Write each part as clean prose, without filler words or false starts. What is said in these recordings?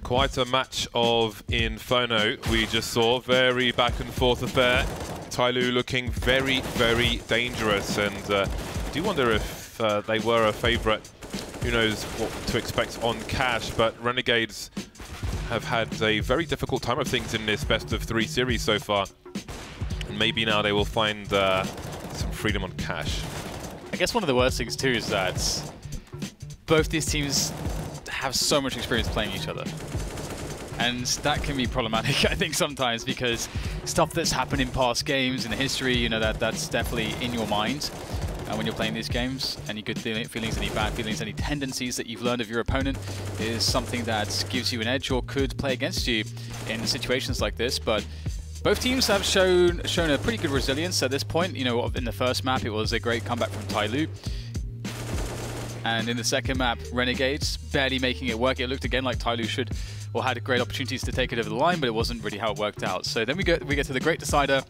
Quite a match of Inferno we just saw. Very back and forth affair. Tyloo looking very, very dangerous, and do wonder if they were a favourite. Who knows what to expect on cash, but Renegades have had a very difficult time of things in this best of 3 series so far. And maybe now they will find some freedom on cash. I guess one of the worst things too is that both these teams have so much experience playing each other. And that can be problematic, I think, sometimes, because stuff that's happened in past games, in history, you know, that's definitely in your mind when you're playing these games. Any good feelings, any bad feelings, any tendencies that you've learned of your opponent is something that gives you an edge or could play against you in situations like this. But both teams have shown a pretty good resilience at this point. You know, in the first map, it was a great comeback from Tyloo. And in the second map, Renegades barely making it work. It looked again like Tyloo should, or had great opportunities to take it over the line, but it wasn't really how it worked out. So then we get to the great decider,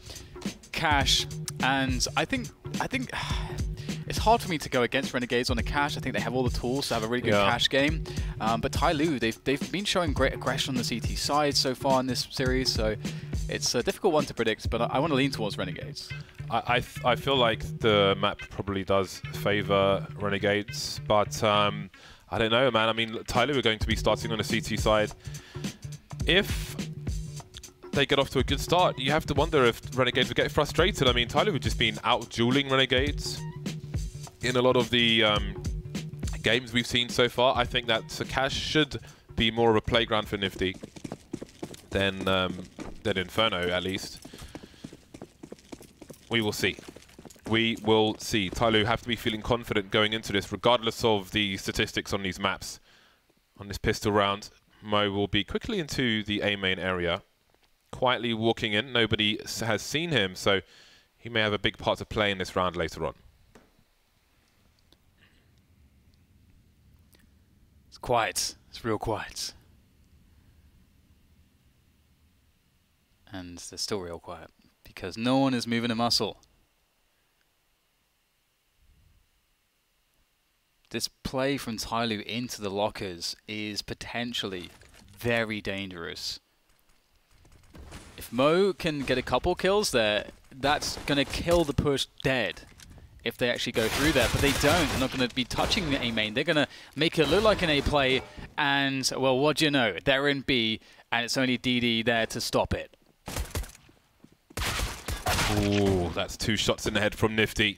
Cash, and I think it's hard for me to go against Renegades on the cash. I think they have all the tools to have a really good cash game. But Tyloo, they've been showing great aggression on the CT side so far in this series, so it's a difficult one to predict, but I want to lean towards Renegades. I feel like the map probably does favour Renegades, but I don't know, man. I mean, Tyloo are going to be starting on the CT side. If they get off to a good start, you have to wonder if Renegades would get frustrated. I mean, Tyloo have just been out-dueling Renegades in a lot of the games we've seen so far. I think that Cash should be more of a playground for Nifty than Inferno, at least. We will see. We will see. Tyloo have to be feeling confident going into this, regardless of the statistics on these maps. On this pistol round, Mo will be quickly into the A main area, quietly walking in. Nobody has seen him, so he may have a big part to play in this round later on. It's quiet. It's real quiet. And they're still real quiet, because no one is moving a muscle. This play from Tyloo into the lockers is potentially very dangerous. If Mo can get a couple kills there, that's going to kill the push dead if they actually go through there. But they don't. They're not going to be touching the A main. They're going to make it look like an A play. And, well, what do you know? They're in B, and it's only DD there to stop it. Ooh, that's 2 shots in the head from Nifty.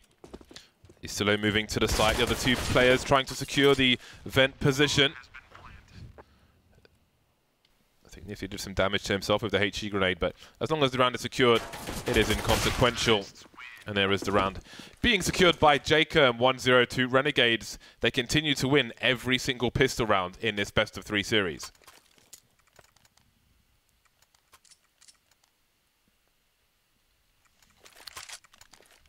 Tyloo moving to the side. The other 2 players trying to secure the vent position. I think Nifty did some damage to himself with the HE grenade, but as long as the round is secured, it is inconsequential. And there is the round being secured by Jaker and 1-0 Renegades. They continue to win every single pistol round in this best of 3 series.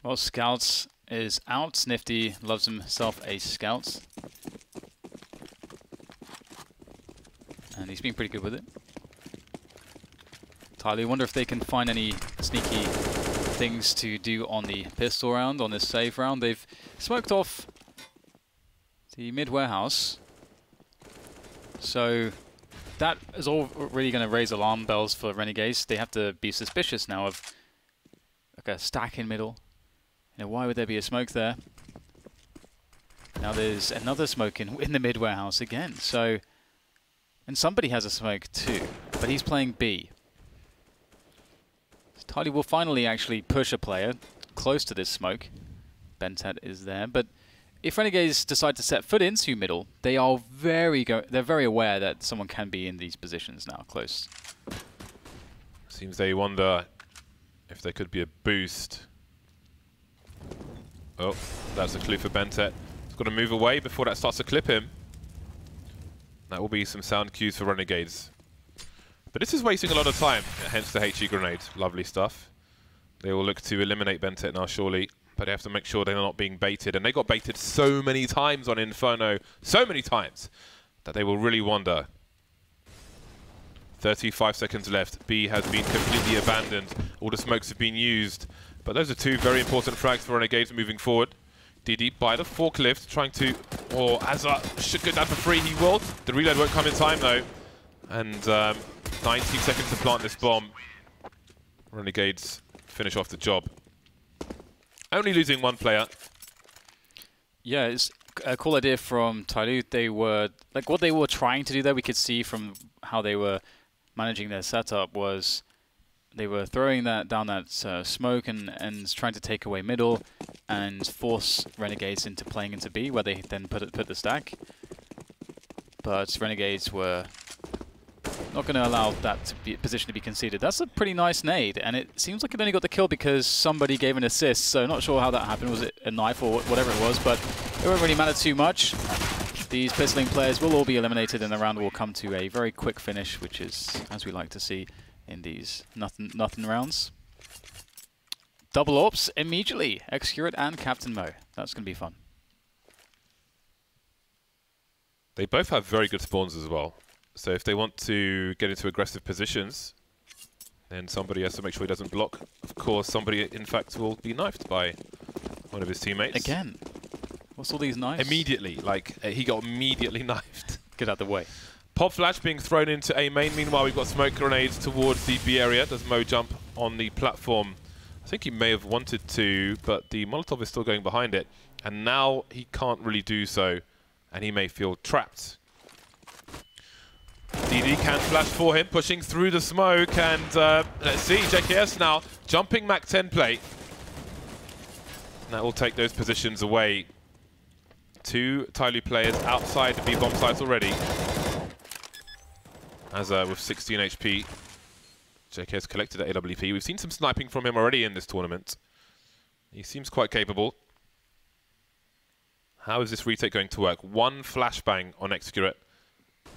Well, Scouts is out. Nifty loves himself a Scout. And he's been pretty good with it. Tyloo, wonder if they can find any sneaky things to do on the pistol round, on this save round. They've smoked off the mid-warehouse. So that is all really going to raise alarm bells for Renegades. They have to be suspicious now of like a stack in middle. You know, why would there be a smoke there? Now there's another smoke in the mid-warehouse again. So, and somebody has a smoke too, but he's playing B. So Tyloo will finally actually push a player close to this smoke. Bentet is there, but if Renegades decide to set foot into middle, they are they're very aware that someone can be in these positions now, close. Seems they wonder if there could be a boost. Oh, that's a clue for Bentet. He's got to move away before that starts to clip him. That will be some sound cues for Renegades. But this is wasting a lot of time, hence the HE grenade. Lovely stuff. They will look to eliminate Bentet now, surely. But they have to make sure they're not being baited. And they got baited so many times on Inferno, so many times, that they will really wonder. 35 seconds left. B has been completely abandoned. All the smokes have been used. But those are 2 very important frags for Renegades moving forward. DD by the forklift, trying to... Oh, Azar should go down for free. He will. The reload won't come in time, though. And 19 seconds to plant this bomb. Renegades finish off the job. Only losing one player. Yeah, it's a cool idea from Tyloo. They were, like, what they were trying to do there, we could see from how they were managing their setup, was they were throwing that down that smoke and trying to take away middle and force Renegades into playing into B, where they then put the stack. But Renegades were not going to allow that position to be conceded. That's a pretty nice nade, and it seems like it only got the kill because somebody gave an assist, so not sure how that happened. Was it a knife or whatever it was, but it won't really matter too much. These pistoling players will all be eliminated, and the round will come to a very quick finish, which is, as we like to see in these nothing rounds. Double ops immediately. Xcurate and Captain Mo. That's going to be fun. They both have very good spawns as well. So if they want to get into aggressive positions, then somebody has to make sure he doesn't block. Of course, somebody, in fact, will be knifed by one of his teammates. Again? What's all these knives? Immediately. Like, he got immediately knifed. Get out the way. Pop flash being thrown into A main. Meanwhile, we've got smoke grenades towards the B area. Does Mo jump on the platform? I think he may have wanted to, but the Molotov is still going behind it. And now he can't really do so, and he may feel trapped. DD can flash for him, pushing through the smoke, and let's see, JKS now jumping Mac 10 plate. That will take those positions away. Two Tyloo players outside the B bomb sites already. As with 16 HP, JKS collected at AWP. We've seen some sniping from him already in this tournament. He seems quite capable. How is this retake going to work? One flashbang on Xcurate.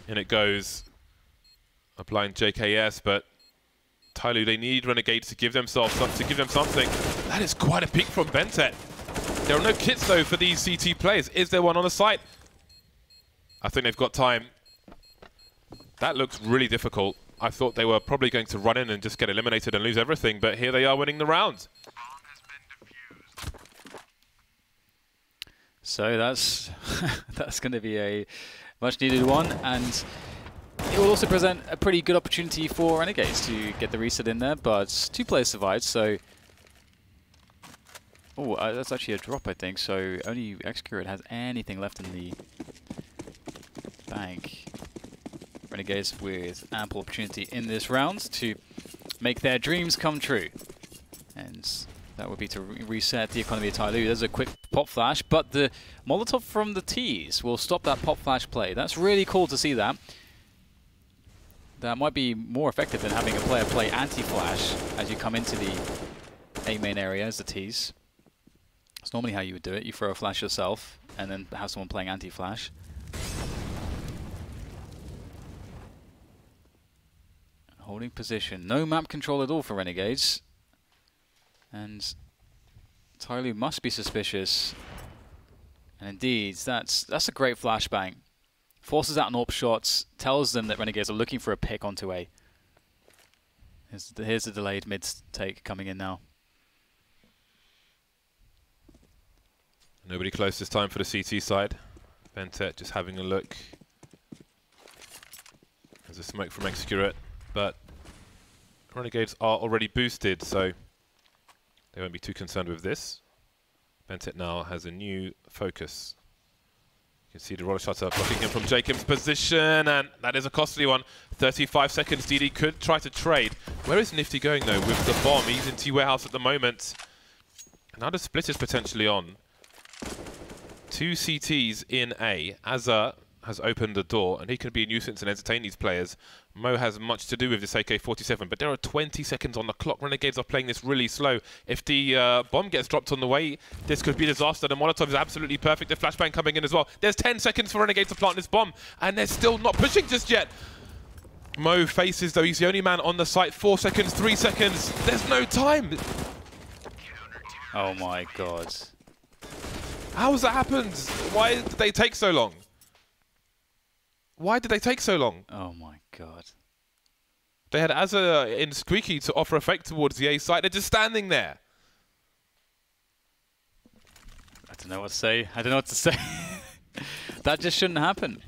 In it goes. A blind JKS, but Tyloo, they need Renegades to give themselves something. That is quite a peek from Bentet. There are no kits though for these CT players. Is there one on the site? I think they've got time. That looks really difficult. I thought they were probably going to run in and just get eliminated and lose everything, but here they are winning the round. So that's that's going to be a much needed one, and it will also present a pretty good opportunity for Renegades to get the reset in there, but two players survived, so... Oh, that's actually a drop, I think, so only Xcurate has anything left in the bank. Renegades with ample opportunity in this round to make their dreams come true. And that would be to reset the economy of Tyloo. There's a quick pop flash, but the Molotov from the T's will stop that pop flash play. That's really cool to see that. That might be more effective than having a player play anti-flash as you come into the A main area as the T's. That's normally how you would do it. You throw a flash yourself and then have someone playing anti-flash. Holding position. No map control at all for Renegades. And Tyloo must be suspicious. And indeed, that's a great flashbang. Forces out an AWP shots, tells them that Renegades are looking for a pick onto A. Here's the delayed mid-take coming in now. Nobody close this time for the CT side. Bentet just having a look. There's a smoke from Xcurate, but Renegades are already boosted, so they won't be too concerned with this. Bentet now has a new focus. You can see the roller shutter blocking him from Jacob's position, and that is a costly one. 35 seconds, DD could try to trade. Where is Nifty going though with the bomb? He's in T-Warehouse at the moment. And now the split is potentially on. Two CTs in A. Azza has opened the door, and he can be a nuisance and entertain these players. Mo has much to do with this AK-47, but there are 20 seconds on the clock. Renegades are playing this really slow. If the bomb gets dropped on the way, this could be a disaster. The Molotov is absolutely perfect. The flashbang coming in as well. There's 10 seconds for Renegades to plant this bomb, and they're still not pushing just yet. Mo faces, though, he's the only man on the site. 4 seconds, 3 seconds. There's no time. Oh my god. How has that happened? Why did they take so long? Why did they take so long? Oh my god. They had Azza in Squeaky to offer a fake towards the A site. They're just standing there. I don't know what to say. I don't know what to say. That just shouldn't happen.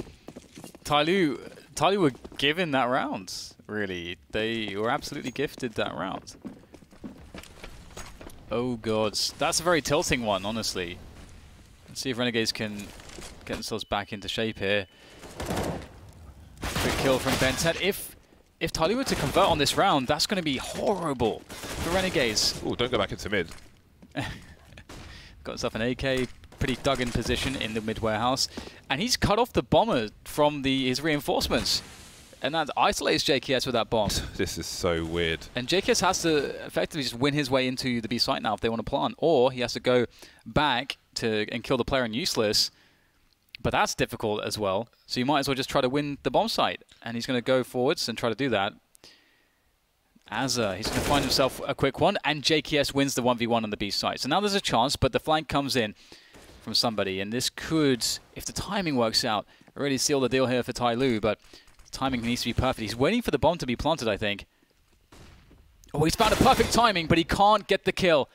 Tyloo Tyloo were given that round, really. They were absolutely gifted that round. Oh god, that's a very tilting one, honestly. Let's see if Renegades can get themselves back into shape here. Quick kill from Bentet. If Tyloo were to convert on this round, that's going to be horrible for Renegades. Oh, don't go back into mid. Got himself an AK, pretty dug in position in the mid warehouse, and he's cut off the bomber from his reinforcements, and that isolates JKS with that bomb. This is so weird. And JKS has to effectively just win his way into the B site now if they want to plant, or he has to go back and kill the player in useless. But that's difficult as well, so you might as well just try to win the bomb site, and he's going to go forwards and try to do that. Azza, he's going to find himself a quick one, and JKS wins the 1v1 on the B site. So now there's a chance, but the flank comes in from somebody, and this could, if the timing works out, really seal the deal here for Tyloo, but the timing needs to be perfect. He's waiting for the bomb to be planted, I think. Oh, he's found a perfect timing, but he can't get the kill.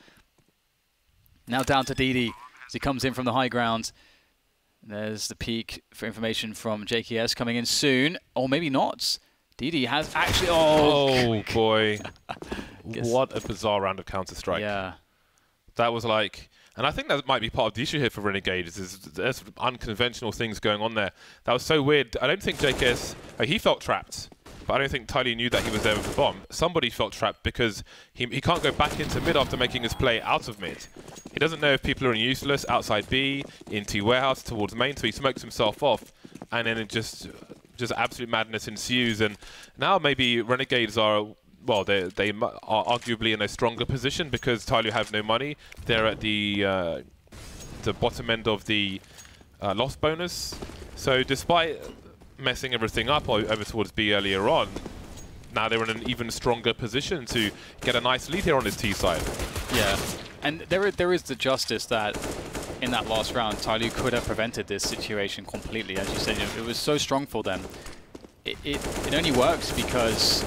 Now down to DD as he comes in from the high ground. There's the peek for information from JKS coming in soon, or maybe not. DD has actually... Oh boy. What a bizarre round of Counter-Strike. Yeah. That was like... And I think that might be part of the issue here for Renegades, is there's unconventional things going on there. That was so weird. I don't think JKS... he felt trapped, but I don't think Tyloo knew that he was there with the bomb. Somebody felt trapped because he can't go back into mid after making his play out of mid. He doesn't know if people are in useless, outside B, into warehouse, towards main, so he smokes himself off, and then it just absolute madness ensues. And now maybe Renegades are, well, they are arguably in a stronger position because Tyloo have no money. They're at the bottom end of the loss bonus. So despite messing everything up over towards B earlier on, now they're in an even stronger position to get a nice lead here on this T side. Yeah, and there is the justice that in that last round, Tyloo could have prevented this situation completely. As you said, it was so strong for them. It only works because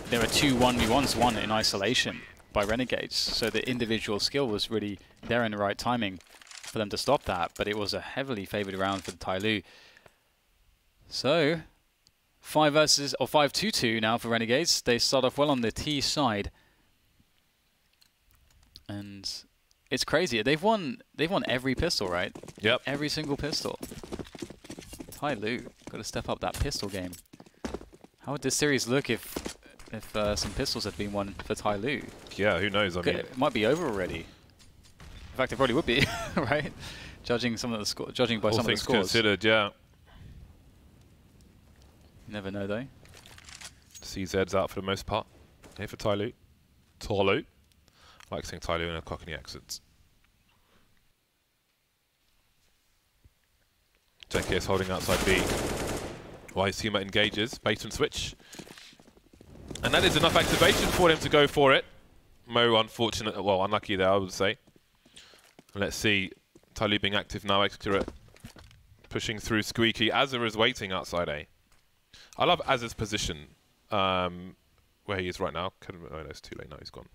there are two 1v1s won in isolation by Renegades. So the individual skill was really there in the right timing for them to stop that. But it was a heavily favored round for the Tyloo. So 5-2-2 now for Renegades. They start off well on the T side. And it's crazy. They've won every pistol, right? Yep. Every single pistol. Tyloo got to step up that pistol game. How would this series look if some pistols had been won for Tyloo? Yeah, who knows? I mean, it might be over already. In fact, it probably would be, right? Judging by some of the scores. All things considered, yeah. You never know, though. CZ's out for the most part. Here for Tyloo. Tyloo. I like saying Tyloo in a Cockney accent. JKS holding outside B. While his teammate engages. Bait and switch. And that is enough activation for him to go for it. Mo unfortunate, well, unlucky there, I would say. Let's see. Tyloo being active now, accurate. Pushing through Squeaky. Azza is waiting outside A. I love Azza's position. Where he is right now. Oh no, it's too late now, he's gone.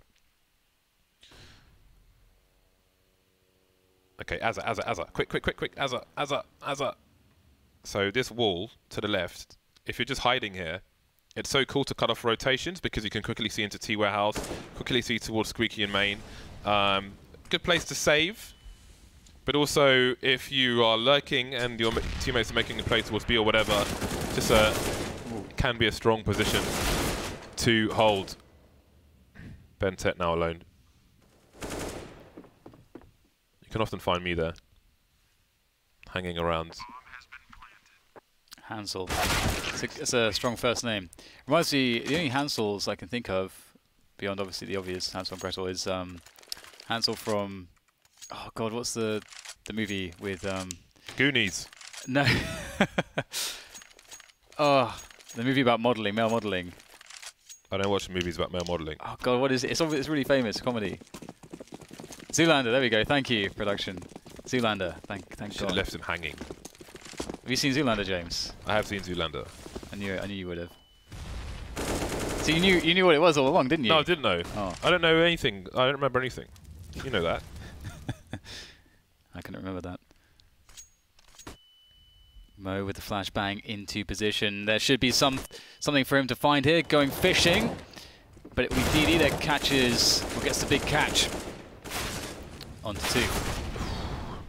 Okay, Azza. Quick. Azza. So this wall to the left, if you're just hiding here, it's so cool to cut off rotations because you can quickly see into T warehouse, quickly see towards Squeaky and main. Good place to save, but also if you are lurking and your teammates are making a play towards B or whatever, just can be a strong position to hold. Bentet now alone. You can often find me there, hanging around. Hansel. It's a strong first name. Reminds me, the only Hansels I can think of, beyond obviously the obvious Hansel and Gretel, is Hansel from, oh god, what's the movie with Goonies. No. Oh, the movie about modelling, male modelling. I don't watch movies about male modelling. Oh god, what is it? It's really famous comedy. Zoolander, there we go. Thank you, production. Zoolander, thank God. Should have left him hanging. Have you seen Zoolander, James? I have seen Zoolander. I knew you would have. So you knew what it was all along, didn't you? No, I didn't know. Oh. I don't know anything. I don't remember anything. You know that. I couldn't remember that. Mo with the flashbang into position. There should be something for him to find here. Going fishing, but it will be DD that catches, or gets the big catch. On to 2.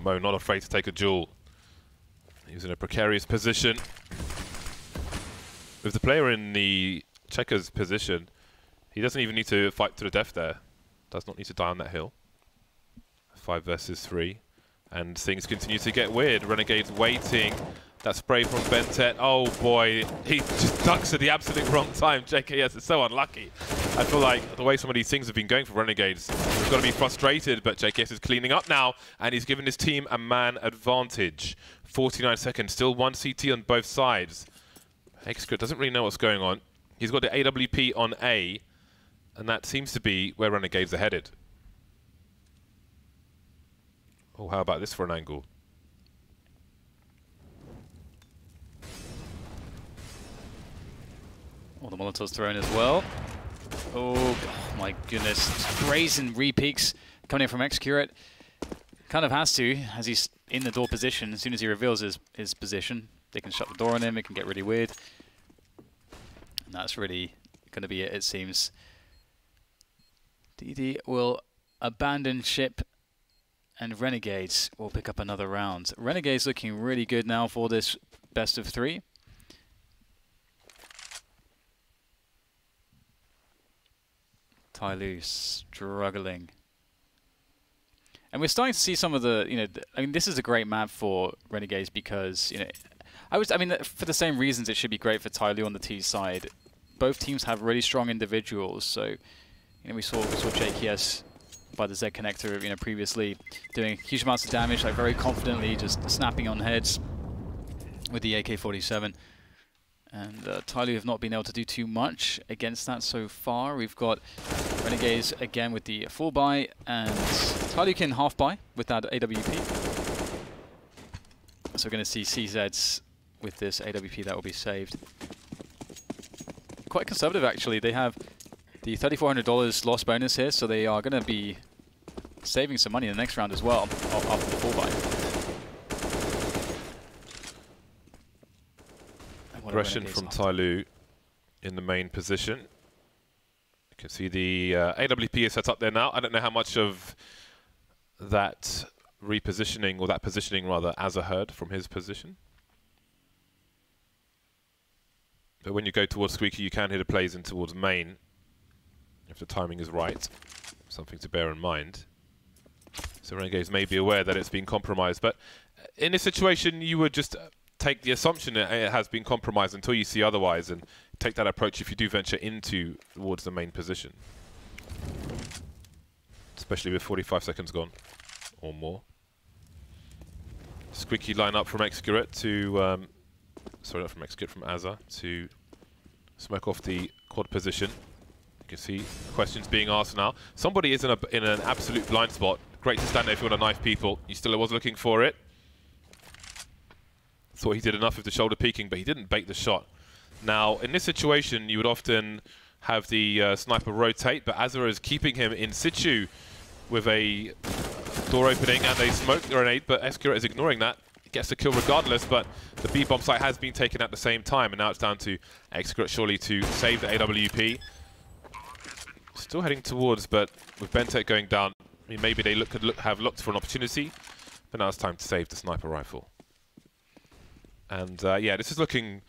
Mo not afraid to take a duel. He's in a precarious position. With the player in the checker's position, he doesn't even need to fight to the death there. Does not need to die on that hill. 5 versus 3. And things continue to get weird. Renegades waiting. That spray from Bentet. Oh boy, he just ducks at the absolute wrong time. JKS is so unlucky. I feel like the way some of these things have been going for Renegades, we've got to be frustrated, but JKS is cleaning up now, and he's given his team a man advantage. 49 seconds, still 1 CT on both sides. FACEIT doesn't really know what's going on. He's got the AWP on A, and that seems to be where Renegades are headed. Oh, how about this for an angle? All the Molotovs thrown as well. Oh my goodness. Brazen repeaks coming in from FACEIT. Kind of has to, as he's in the door position. As soon as he reveals his position, they can shut the door on him. It can get really weird. And that's really going to be it seems. DD will abandon ship, and Renegades will pick up another round. Renegades looking really good now for this best of 3. Tyloo struggling. And we're starting to see some of the, I mean, this is a great map for Renegades because, I mean, for the same reasons it should be great for Tyloo on the T side. Both teams have really strong individuals, so, we saw JKS by the Z connector, previously doing huge amounts of damage, like very confidently just snapping on heads with the AK-47. And Tyloo have not been able to do too much against that so far. We've got Renegades again with the full buy, and Tyloo can half buy with that AWP. So we're going to see CZs with this AWP that will be saved. Quite conservative actually. They have the $3,400 loss bonus here, so they are going to be saving some money in the next round as well after the full buy. Aggression from Tyloo in the main position. You can see the AWP is set up there now. I don't know how much of that repositioning, or that positioning rather, Azza heard from his position. But when you go towards Squeaky, you can hear the plays in towards main, if the timing is right. Something to bear in mind. So Renegades may be aware that it's been compromised, but in this situation you would just take the assumption that it has been compromised until you see otherwise, and take that approach if you do venture towards the main position. Especially with 45 seconds gone, or more. Squeaky line up from FACEIT to, sorry, not from FACEIT, from Azza to smoke off the quad position. You can see questions being asked now. Somebody is in an absolute blind spot. Great to stand there if you want to knife people. He still was looking for it. Thought he did enough of the shoulder peeking, but he didn't bait the shot. Now, in this situation, you would often have the sniper rotate, but Azza is keeping him in situ with a door opening and a smoke grenade, but FACEIT is ignoring that. He gets the kill regardless, but the B-bomb site has been taken at the same time, and now it's down to FACEIT surely to save the AWP. Still heading towards, but with Bentek going down, I mean, maybe they have looked for an opportunity, but now it's time to save the sniper rifle. And yeah, this is looking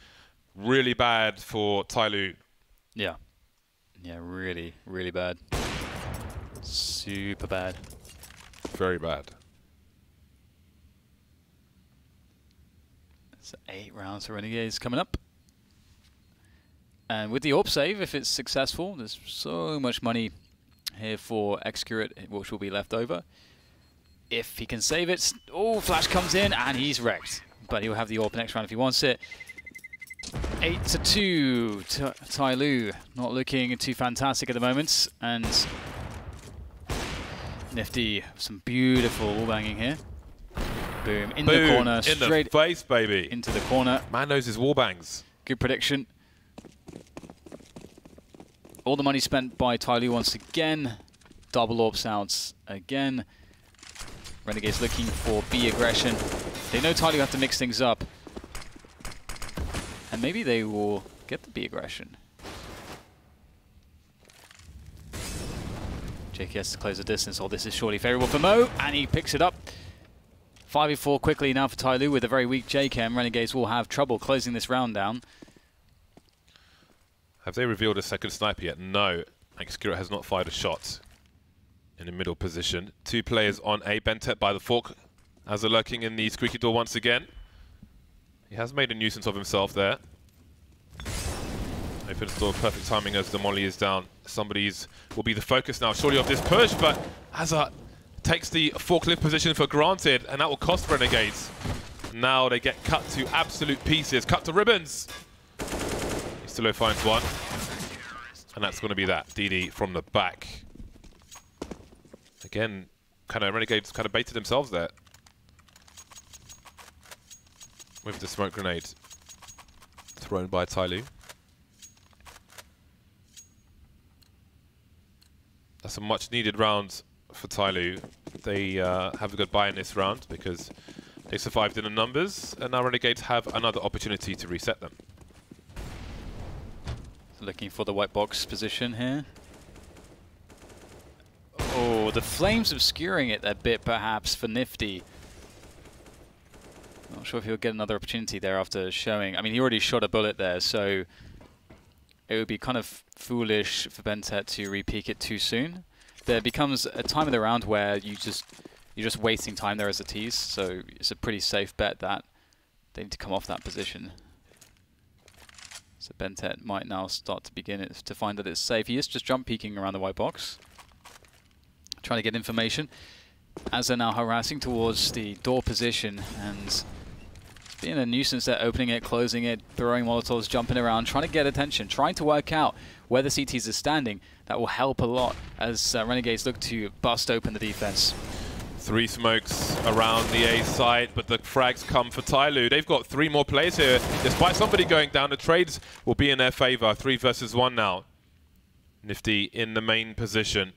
really bad for Tyloo. Yeah. Yeah, really, really bad. Super bad. Very bad. So 8 rounds for Renegades coming up. And with the AWP save, if it's successful, there's so much money here for FACEIT, which will be left over. If he can save it, oh, flash comes in and he's wrecked. But he'll have the AWP next round if he wants it. 8-2, Tyloo not looking too fantastic at the moment, and Nifty, some beautiful wall banging here. Boom, in the corner, straight in the face, baby. Into the corner. Man knows his wall bangs. Good prediction. All the money spent by Tyloo once again. Double AWPs out again. Renegades looking for B aggression. They know Tyloo have to mix things up. And maybe they will get the B aggression. JKS to close the distance. Oh, this is surely favourable for Mo, and he picks it up. 5v4 quickly now for Tyloo with a very weak JKM. Renegades will have trouble closing this round down. Have they revealed a second sniper yet? No. Xcurate has not fired a shot in the middle position. 2 players on A. Bentet by the fork as they're lurking in the squeaky door once again. He has made a nuisance of himself there. Opens door, perfect timing as the molly is down. Somebody's will be the focus now, surely, of this push, but Hazard takes the forklift position for granted, and that will cost Renegades. Now they get cut to absolute pieces, cut to ribbons. Tyloo finds one, and that's going to be that. DD from the back. Again, Renegades kind of baited themselves there with the smoke grenade thrown by Tyloo. That's a much needed round for Tyloo. They have a good buy in this round because they survived in the numbers, and now Renegades have another opportunity to reset them. Looking for the white box position here. Oh, the flames obscuring it a bit perhaps for Nifty. Not sure if he'll get another opportunity there after showing. I mean, he already shot a bullet there, so it would be kind of foolish for Bentet to re-peek it too soon. There becomes a time of the round where you're just wasting time there as a tease, so it's a pretty safe bet that they need to come off that position. So Bentet might now start to begin it to find that it's safe. He is just jump peeking around the white box, trying to get information as they're now harassing towards the door position, and being a nuisance there, opening it, closing it, throwing molotovs, jumping around, trying to get attention, trying to work out where the CTs are standing. That will help a lot as Renegades look to bust open the defense. 3 smokes around the A side, but the frags come for Tyloo. They've got 3 more players here. Despite somebody going down, the trades will be in their favor. 3 versus 1 now. Nifty in the main position.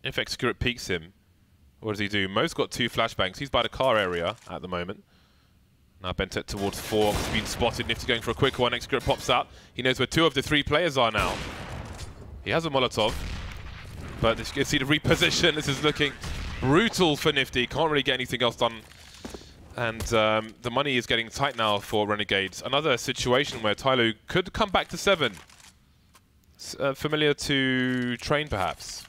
If Xcurate peeks him, what does he do? Mo's got 2 flashbangs. He's by the car area at the moment. Now Bentet towards 4. He's been spotted. Nifty going for a quick one. Xcurate pops out. He knows where 2 of the 3 players are now. He has a Molotov, but you can see the reposition. This is looking brutal for Nifty. Can't really get anything else done. And the money is getting tight now for Renegades. Another situation where Tyloo could come back to 7. Familiar to Train, perhaps.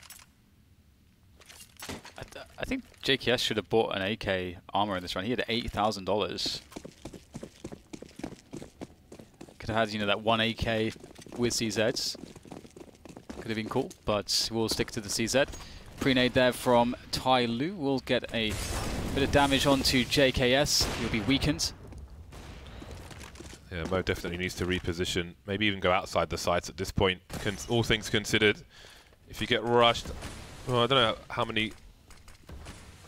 I think JKS should have bought an AK armor in this run. He had $80,000. Could have had, you know, that 1 AK with CZs. Could have been cool, but we'll stick to the CZ. Pre-nade there from Tyloo will get a bit of damage onto JKS. He'll be weakened. Yeah, Mo definitely needs to reposition. Maybe even go outside the sights at this point. All things considered, if you get rushed, well, I don't know how many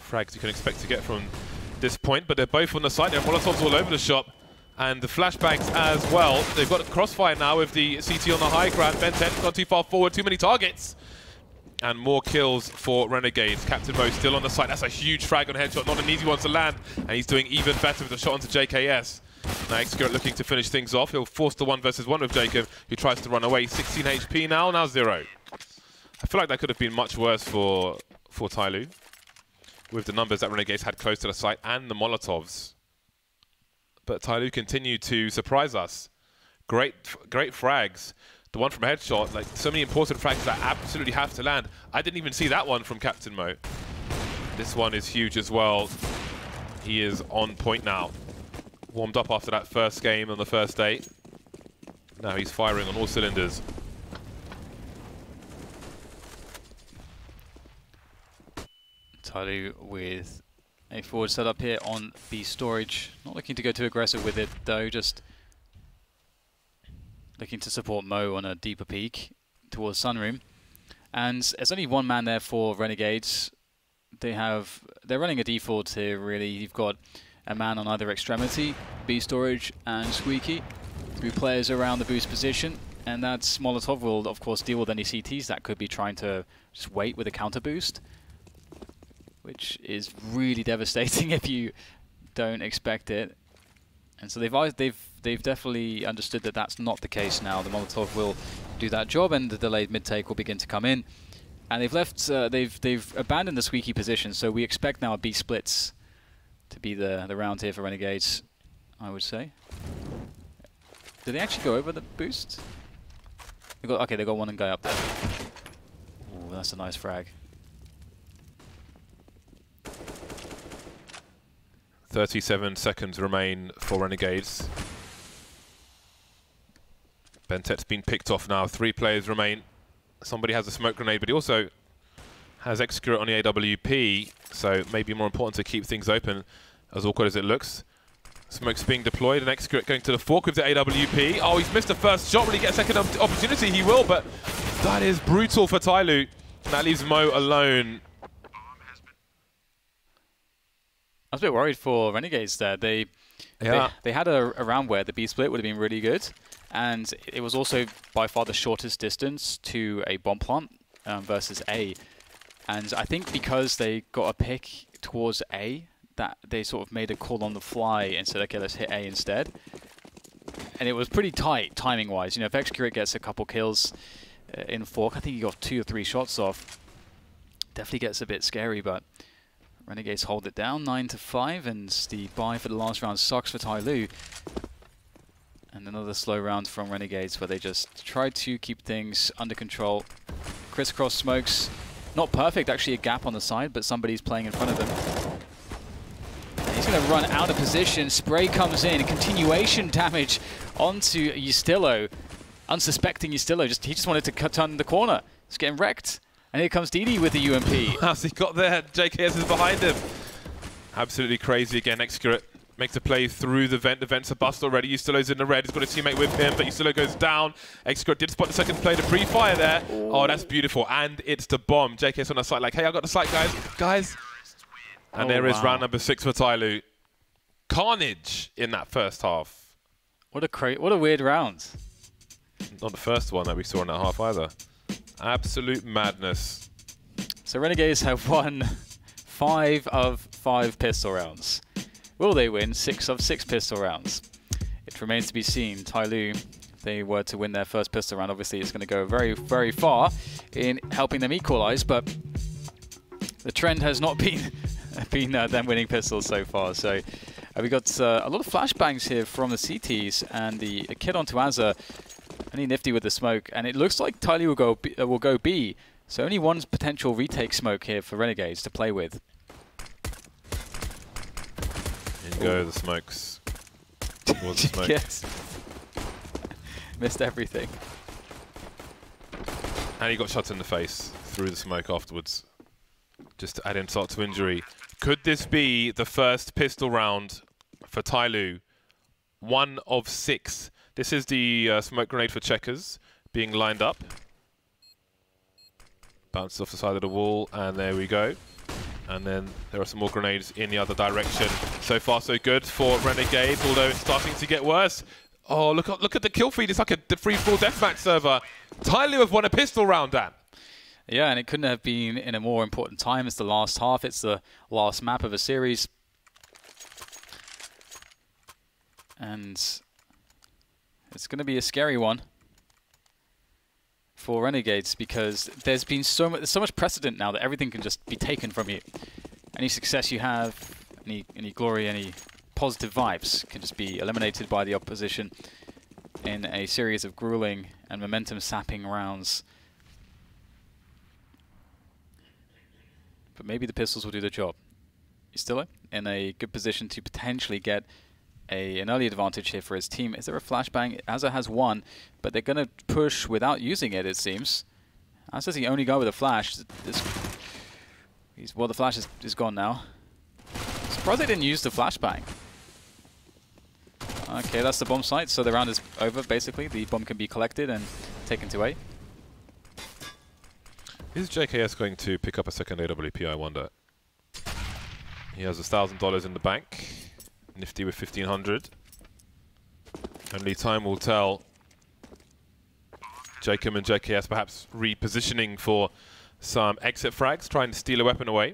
frags you can expect to get from this point, but they're both on the side. There are Molotovs all over the shop, and the flashbangs as well. They've got a crossfire now with the CT on the high ground. Bentet's gone too far forward, too many targets. And more kills for Renegades. Captain Mo still on the site. That's a huge frag on headshot, not an easy one to land. And he's doing even better with the shot onto JKS. Now Xcurate looking to finish things off. He'll force the 1 versus 1 with Jacob, who tries to run away. 16 HP now 0. I feel like that could have been much worse for Tyloo, with the numbers that Renegades had close to the site and the Molotovs. But Tyloo continued to surprise us. Great frags. The one from headshot, like so many important frags that absolutely have to land. I didn't even see that one from Captain Mo. This one is huge as well. He is on point now. Warmed up after that first game on the first day. Now he's firing on all cylinders. Tyloo with a forward setup here on B storage. Not looking to go too aggressive with it though, just looking to support Mo on a deeper peek towards Sunroom. And there's only 1 man there for Renegades. They're running a default here really. You've got a man on either extremity, B storage and Squeaky. 3 players around the boost position, and that's Molotov will of course deal with any CTs that could be trying to just wait with a counter boost, which is really devastating if you don't expect it. And so they've they've definitely understood that that's not the case now. The Molotov will do that job, and the delayed mid-take will begin to come in. And they've left, they've abandoned the squeaky position, so we expect now a B splits to be the round here for Renegades, I would say. Did they actually go over the boost? Okay, they got one guy up there. Ooh, that's a nice frag. 37 seconds remain for Renegades. Bentet's been picked off now. 3 players remain. Somebody has a smoke grenade, but he also has Excurate on the AWP, so maybe more important to keep things open, as awkward as it looks. Smoke's being deployed, and Excurate going to the fork with the AWP. Oh, he's missed the first shot. Will he get a second opportunity? He will, but that is brutal for Tyloo. That leaves Mo alone. I was a bit worried for Renegades there. They had a round where the B split would have been really good, and it was also by far the shortest distance to a bomb plant versus A. And I think because they got a pick towards A, that they sort of made a call on the fly and said, okay, let's hit A instead. And it was pretty tight timing-wise. You know, if Excurate gets a couple kills in fork, I think he got 2 or 3 shots off. Definitely gets a bit scary, but Renegades hold it down, 9-5, and the buy for the last round sucks for Tyloo. And another slow round from Renegades where they just tried to keep things under control. Crisscross smokes, not perfect, actually a gap on the side, but somebody's playing in front of them. And he's going to run out of position, spray comes in, continuation damage onto Ystillo. Unsuspecting Ystillo, he just wanted to turn the corner. It's getting wrecked. And here comes DD with the UMP. How's he got there? JKS is behind him. Absolutely crazy again. Excurate makes a play through the vent. The vent's a bust already. Ystillo's in the red. He's got a teammate with him, but Ystillo goes down. Excurate did spot the second play, the pre-fire there. Ooh. Oh, that's beautiful. And it's the bomb. JKS on the site like, hey, I got the site, guys. And there is round number 6 for Tyloo. Carnage in that first half. What a weird round. Not the first one that we saw in that half either. Absolute madness. So Renegades have won 5 of 5 pistol rounds. Will they win 6 of 6 pistol rounds? It remains to be seen. Tyloo, if they were to win their first pistol round, obviously it's going to go very, very far in helping them equalize, but the trend has not been them winning pistols so far. So we got a lot of flashbangs here from the CTs, and the kid onto Azza. Only nifty with the smoke, and it looks like Tyloo will go B. So only one potential retake smoke here for Renegades to play with. In go the smokes. Towards the smoke. Yes. Missed everything. And he got shot in the face through the smoke afterwards. Just to add insult to injury. Could this be the first pistol round for Tyloo? 1 of 6. This is the smoke grenade for Checkers being lined up. Bounced off the side of the wall, and there we go. And then there are some more grenades in the other direction. So far, so good for Renegades, although it's starting to get worse. Oh, look at the kill feed. It's like a free-for-all deathmatch server. Tyloo have won a pistol round, Dan. Yeah, and it couldn't have been in a more important time. It's the last half. It's the last map of a series. And it's going to be a scary one for Renegades, because there's been so much precedent now that everything can just be taken from you. Any success you have, any glory, any positive vibes can just be eliminated by the opposition in a series of grueling and momentum-sapping rounds. But maybe the pistols will do the job. Ystillo in a good position to potentially get an early advantage here for his team. Is there a flashbang? Azza has one, but they're going to push without using it, it seems. Azza's the only guy with a flash. Well, the flash is gone now. Surprised they didn't use the flashbang. Okay, that's the bomb site, so the round is over, basically. The bomb can be collected and taken to A. Is JKS going to pick up a second AWP, I wonder? He has $1,000 in the bank. Nifty with 1,500. Only time will tell. Jacob and JKS perhaps repositioning for some exit frags, trying to steal a weapon away.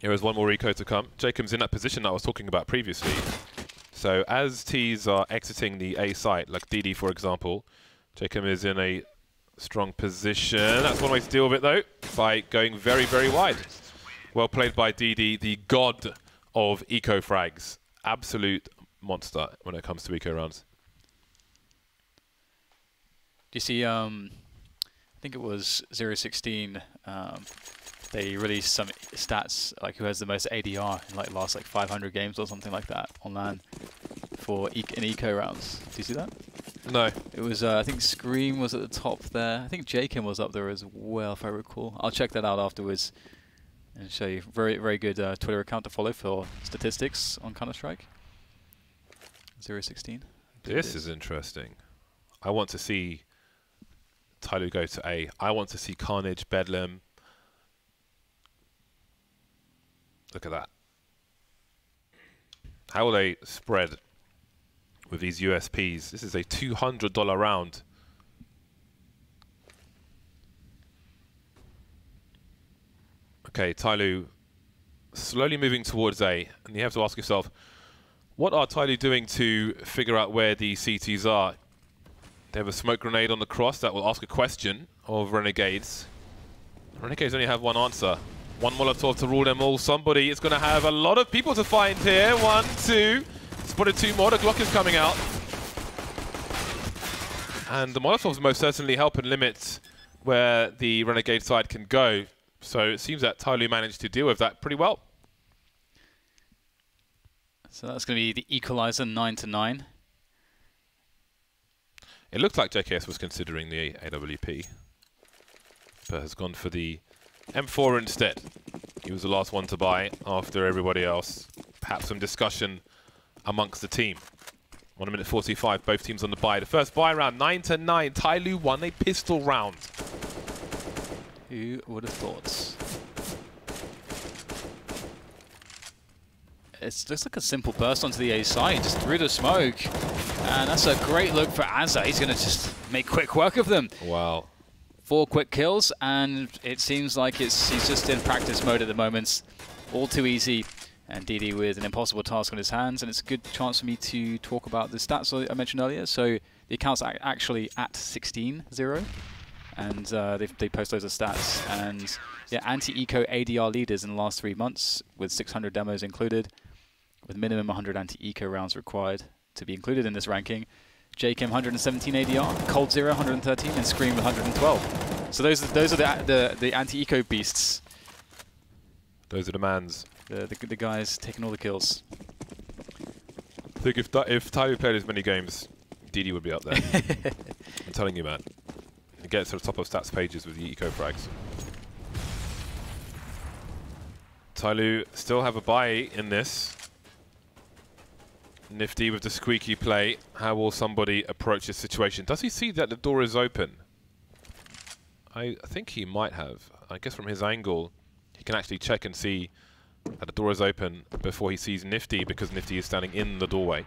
Here is one more eco to come. Jacob's in that position that I was talking about previously. So as Ts are exiting the A site, like DD for example, Jacob is in a strong position. That's one way to deal with it though, by going very, very wide. Well played by DD, the god of eco frags. Absolute monster when it comes to eco rounds. Do you see, I think it was 016, they released some stats, like who has the most ADR in like last like 500 games or something like that on LAN for in eco rounds. Do you see that? No. It was, I think Scream was at the top there. I think Jakin was up there as well, if I recall. I'll check that out afterwards and show you. Very, very good Twitter account to follow for statistics on Counter-Strike. 016. This is interesting. I want to see Tyloo go to A. I want to see Carnage, Bedlam. Look at that. How will they spread with these USPs? This is a $200 round. Okay, Tyloo slowly moving towards A, and you have to ask yourself, what are Tyloo doing to figure out where the CTs are? They have a smoke grenade on the cross that will ask a question of Renegades. Renegades only have one answer. One Molotov to rule them all. Somebody is going to have a lot of people to find here. 1, 2. Spotted 2 more. The Glock is coming out. And the Molotovs most certainly help and limit where the Renegade side can go. So it seems that Tyloo managed to deal with that pretty well. So that's going to be the equalizer, 9-9. It looked like JKS was considering the AWP, but has gone for the M4 instead. He was the last one to buy after everybody else. Perhaps some discussion amongst the team. 1 minute 45, both teams on the buy. The first buy round, 9-9. Tyloo won a pistol round. Who would have thought? It's just like a simple burst onto the A side, just through the smoke. And that's a great look for Azza. He's going to just make quick work of them. Wow. 4 quick kills, and it seems like he's just in practice mode at the moment. All too easy. And DD with an impossible task on his hands. And it's a good chance for me to talk about the stats I mentioned earlier. So the account's actually at 16-0. And they post loads of stats. And yeah, anti-eco ADR leaders in the last 3 months, with 600 demos included, with minimum 100 anti-eco rounds required to be included in this ranking. JKM 117 ADR, Cold Zero 113, and Scream 112. So those are the anti-eco beasts. Those are the mans. The guys taking all the kills. I think if Tyloo played as many games, DD would be up there. I'm telling you, man. He gets to the top of stats pages with the eco frags. Tyloo still have a buy in this. Nifty with the squeaky play. How will somebody approach this situation? Does he see that the door is open? I think he might have. I guess from his angle, he can actually check and see that the door is open before he sees Nifty, because Nifty is standing in the doorway.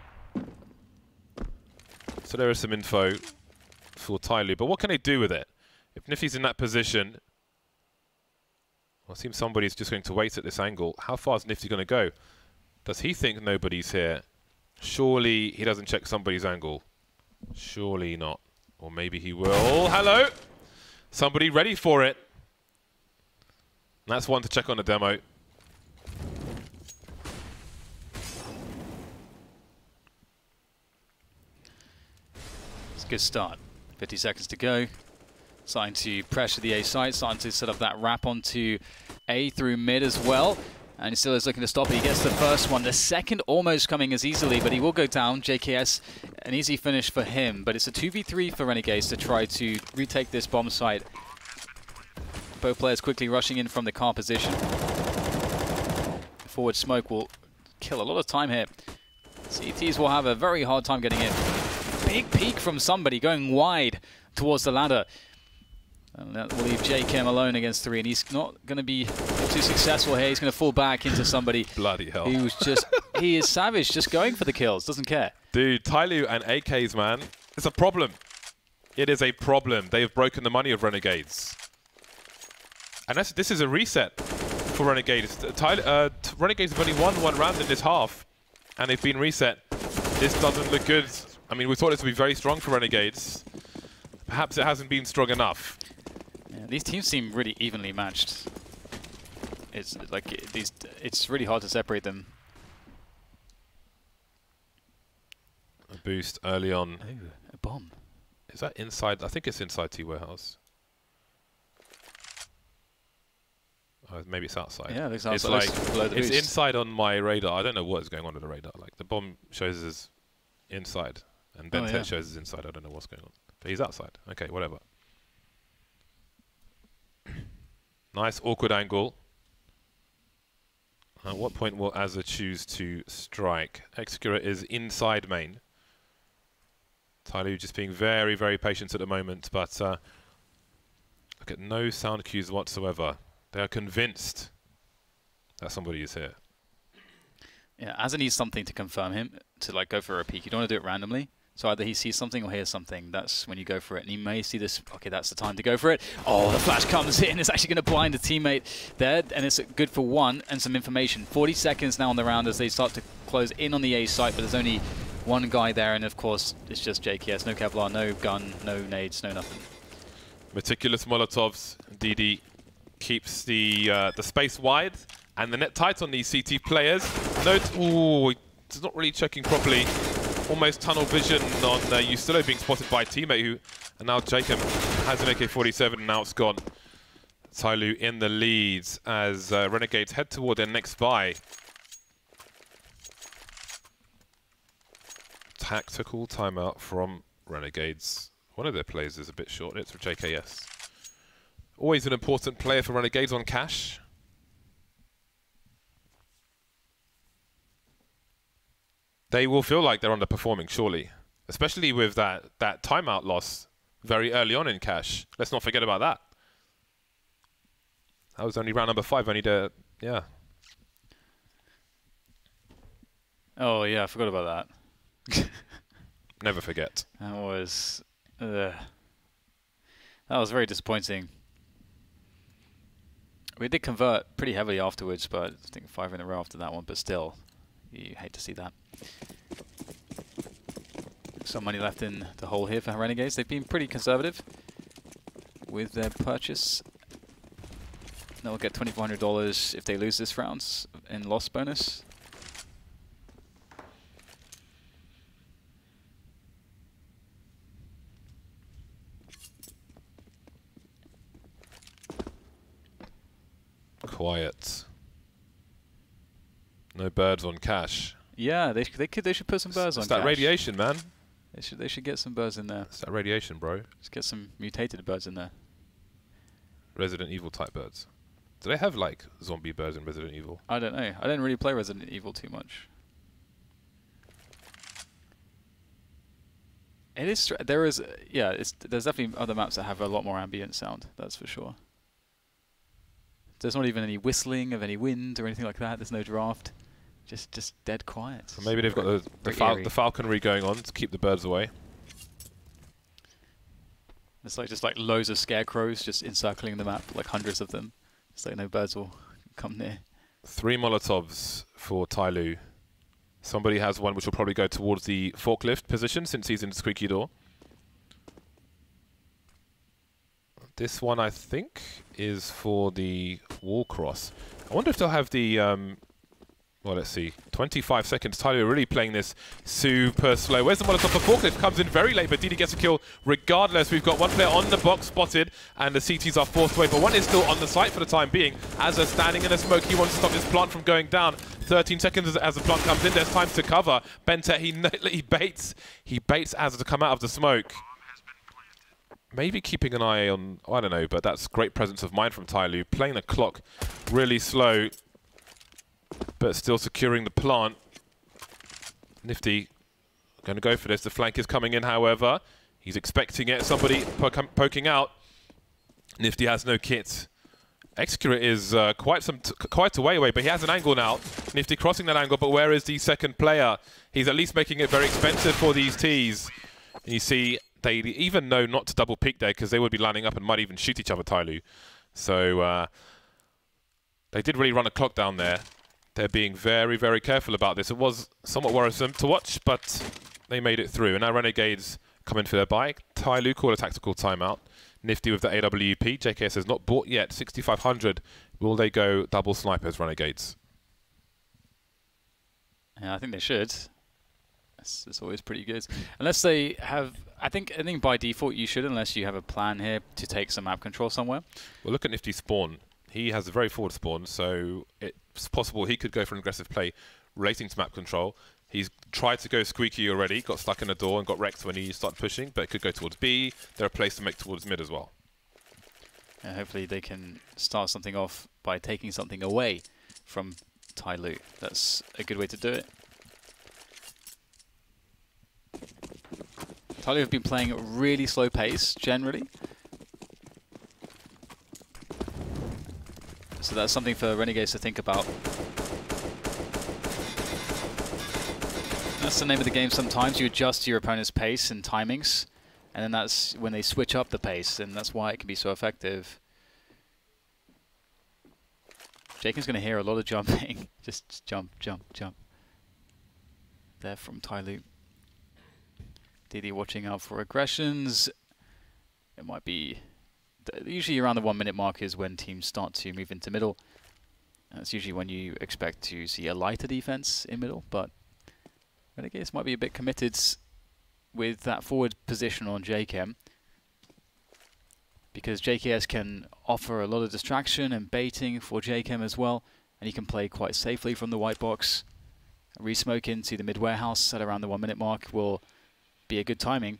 So there is some info for Tyloo, but what can they do with it? If Nifty's in that position, well, it seems somebody's just going to wait at this angle. How far is Nifty going to go? Does he think nobody's here? Surely he doesn't check somebody's angle. Surely not. Or maybe he will. Hello! Somebody ready for it. And that's one to check on the demo. It's a good start. 50 seconds to go. Starting to pressure the A side, starting to set up that wrap onto A through mid as well. And he still is looking to stop it. He gets the first one. The second almost coming as easily, but he will go down. JKS, an easy finish for him. But it's a 2v3 for Renegades to try to retake this bomb site. Both players quickly rushing in from the car position. Forward smoke will kill a lot of time here. CTs will have a very hard time getting in. Big peek from somebody going wide towards the ladder. And that will leave JKM alone against 3, and he's not going to be too successful here. He's going to fall back into somebody. Bloody hell. Who's just, he is savage, just going for the kills, doesn't care. Dude, Tyloo and AKs, man, it's a problem. It is a problem. They have broken the money of Renegades. And this is a reset for Renegades. Renegades have only won one round in this half, and they've been reset. This doesn't look good. I mean, we thought this would be very strong for Renegades. Perhaps it hasn't been strong enough. Yeah, these teams seem really evenly matched. It's like it's really hard to separate them. A boost early on. Oh, a bomb. Is that inside? I think it's inside T warehouse. Maybe it's outside. Yeah, it looks outside. It's like it's inside on my radar. I don't know what is going on with the radar. Like the bomb shows as inside, and Bentet shows as inside. I don't know what's going on. But he's outside. Okay, whatever. Nice awkward angle. At what point will Azza choose to strike? Execura is inside main. Tyloo just being very, very patient at the moment, but look at no sound cues whatsoever. They are convinced that somebody is here. Yeah, Azza needs something to confirm him to like go for a peek. You don't want to do it randomly. So either he sees something or hears something. That's when you go for it. And he may see this. Okay, that's the time to go for it. Oh, the flash comes in. It's actually going to blind a teammate there. And it's good for one and some information. 40 seconds now on the round as they start to close in on the A site. But there's only one guy there. And of course, it's just JKS. No Kevlar, no gun, no nades, no nothing. Meticulous Molotovs. DD keeps the space wide and the net tight on these CT players. Ooh, he's not really checking properly. Almost tunnel vision on Ustillo being spotted by a teammate who, and now Jacob has an AK-47 and now it's gone. Tyloo in the leads as Renegades head toward their next buy. Tactical timeout from Renegades. One of their players is a bit short. It's for JKS. Always an important player for Renegades on cash. They will feel like they're underperforming, surely. Especially with that timeout loss very early on in cash. Let's not forget about that. That was only round number 5, only to, yeah. Oh, yeah, I forgot about that. Never forget. That was very disappointing. We did convert pretty heavily afterwards, but I think 5 in a row after that one, but still, you hate to see that. Some money left in the hole here for Renegades. They've been pretty conservative with their purchase. They'll get $2,400 if they lose this round in loss bonus. Quiet. No birds on cash. Yeah, they should put some birds on. It's that cash. Radiation, man. They should get some birds in there. It's that radiation, bro. Just get some mutated birds in there. Resident Evil type birds. Do they have like zombie birds in Resident Evil? I don't know. I didn't really play Resident Evil too much. It is. There is. Yeah. There's definitely other maps that have a lot more ambient sound. That's for sure. There's not even any whistling of any wind or anything like that. There's no draft. Just dead quiet. So maybe they've got the falconry going on to keep the birds away. It's like just like loads of scarecrows just encircling the map, like hundreds of them. It's like no birds will come near. 3 Molotovs for Tyloo. Somebody has one which will probably go towards the forklift position since he's in squeaky door. This one, I think, is for the wall cross. I wonder if they'll have the... well, let's see. 25 seconds. Tyloo really playing this super slow. Where's the Molotov? The forklift comes in very late, but Didi gets a kill regardless. We've got one player on the box spotted, and the CTs are forced away, but one is still on the site for the time being. Azza standing in the smoke. He wants to stop this plant from going down. 13 seconds as the plant comes in. There's time to cover. Bentet, he baits Azza to come out of the smoke. Maybe keeping an eye on, I don't know, but that's great presence of mind from Tyloo. Playing the clock really slow, but still securing the plant. Nifty going to go for this. The flank is coming in, however. He's expecting it. Somebody poking out. Nifty has no kit. Execura is quite a way away, but he has an angle now. Nifty crossing that angle, but where is the second player? He's at least making it very expensive for these Ts. And you see, they even know not to double peek there because they would be lining up and might even shoot each other, Tyloo. So They did really run a clock down there. They're being very, very careful about this. It was somewhat worrisome to watch, but they made it through. And now Renegades come in for their bike. Tyloo call a tactical timeout. Nifty with the AWP. JKS has not bought yet. 6,500. Will they go double snipers, Renegades? Yeah, I think they should. It's always pretty good. Unless they have... I think by default you should, unless you have a plan here to take some map control somewhere. Well, look at Nifty's spawn. He has a very forward spawn, so it's possible he could go for an aggressive play relating to map control. He's tried to go squeaky already, got stuck in the door and got wrecked when he started pushing, but it could go towards B. There are plays to make towards mid as well. And hopefully they can start something off by taking something away from Tyloo. That's a good way to do it. Tyloo have been playing at a really slow pace, generally. So that's something for Renegades to think about. That's the name of the game sometimes. You adjust your opponent's pace and timings, and then that's when they switch up the pace, and that's why it can be so effective. Jacob's going to hear a lot of jumping. Just jump, jump, jump. There from Tyloo. Didi watching out for aggressions. It might be... Usually around the 1 minute mark is when teams start to move into middle. That's usually when you expect to see a lighter defense in middle, but Renegades might be a bit committed with that forward position on JKM, because JKS can offer a lot of distraction and baiting for JKM as well, and he can play quite safely from the white box. Re-smoke into the mid warehouse at around the 1 minute mark will be a good timing.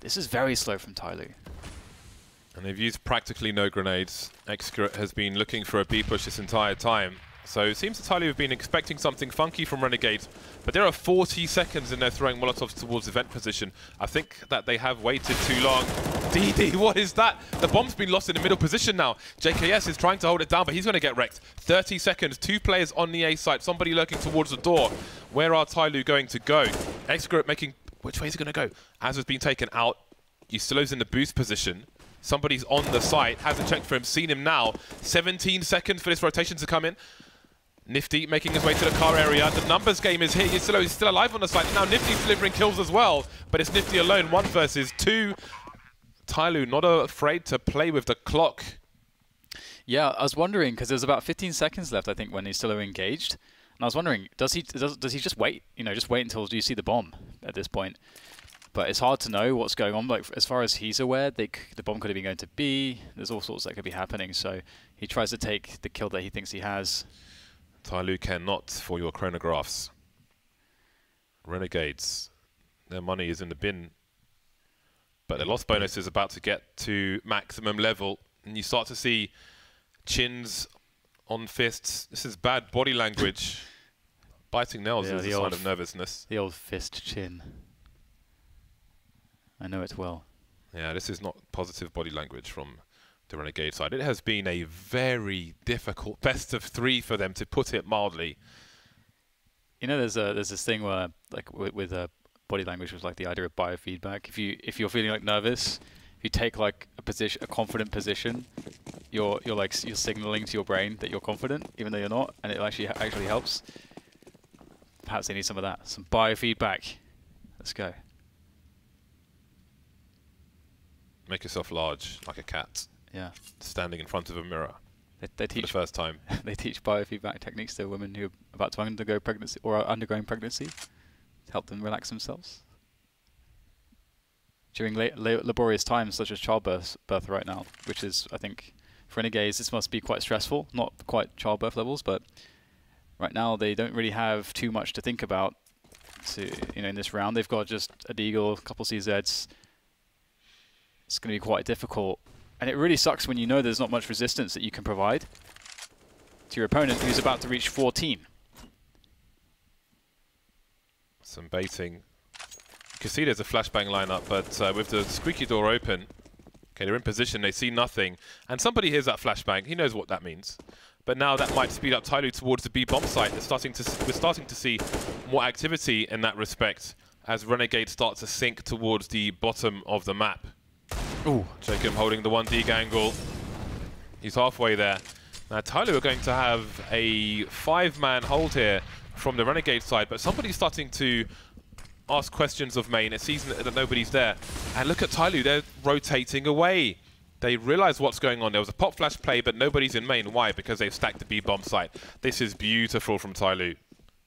This is very slow from Tyloo. And they've used practically no grenades. Excurate has been looking for a B push this entire time. So it seems that Tyloo have been expecting something funky from Renegades, but there are 40 seconds and they're throwing Molotovs towards event position. I think that they have waited too long. DD, what is that? The bomb's been lost in the middle position now. JKS is trying to hold it down, but he's going to get wrecked. 30 seconds, 2 players on the A site, somebody lurking towards the door. Where are Tyloo going to go? Excurate making... Which way is he going to go? As has been taken out. Yustilo's in the boost position. Somebody's on the site, hasn't checked for him, seen him now. 17 seconds for this rotation to come in. Nifty making his way to the car area. The numbers game is here. Yustilo is still alive on the site. Now Nifty's delivering kills as well, but it's Nifty alone, 1 versus 2. Tyloo not afraid to play with the clock. Yeah, I was wondering, because there's about 15 seconds left, I think, when Yustilo engaged. And I was wondering, does he just wait? You know, just wait until you see the bomb at this point. But it's hard to know what's going on. Like, as far as he's aware, the bomb could have been going to B. There's all sorts that could be happening. So he tries to take the kill that he thinks he has. Tyloo cannot for your chronographs. Renegades, their money is in the bin. But their loss bonus is about to get to maximum level. And you start to see chins on fists. This is bad body language. Biting nails is a sign of nervousness. The old fist chin. I know it well. Yeah, this is not positive body language from the Renegade side. It has been a very difficult best of 3 for them, to put it mildly. You know, there's this thing where, like, with body language, was like the idea of biofeedback. If you're feeling like nervous, if you take like a confident position, you're signaling to your brain that you're confident, even though you're not, and it actually helps. Perhaps they need some of that, some biofeedback. Let's go. Make yourself large, like a cat. Yeah. Standing in front of a mirror. They teach for the first time. They teach biofeedback techniques to women who are about to undergo pregnancy or are undergoing pregnancy to help them relax themselves during laborious times such as childbirth right now, which is, I think, for Renegades, this must be quite stressful. Not quite childbirth levels, but right now they don't really have too much to think about. In this round, they've got just a Deagle, a couple CZs. It's going to be quite difficult. And it really sucks when you know there's not much resistance that you can provide to your opponent who's about to reach 14. Some baiting. You can see there's a flashbang lineup, but with the squeaky door open, okay, they're in position, they see nothing. And somebody hears that flashbang, he knows what that means. But now that might speed up Tyloo towards the B bomb site. We're starting to see more activity in that respect as Renegade start to sink towards the bottom of the map. Ooh, Jacob holding the 1D angle. He's halfway there. Now Tyloo are going to have a 5-man hold here from the Renegade side, but somebody's starting to ask questions of main. It sees that nobody's there. And look at Tyloo, they're rotating away. They realize what's going on. There was a pop flash play, but nobody's in main. Why? Because they've stacked the B bomb site. This is beautiful from Tyloo.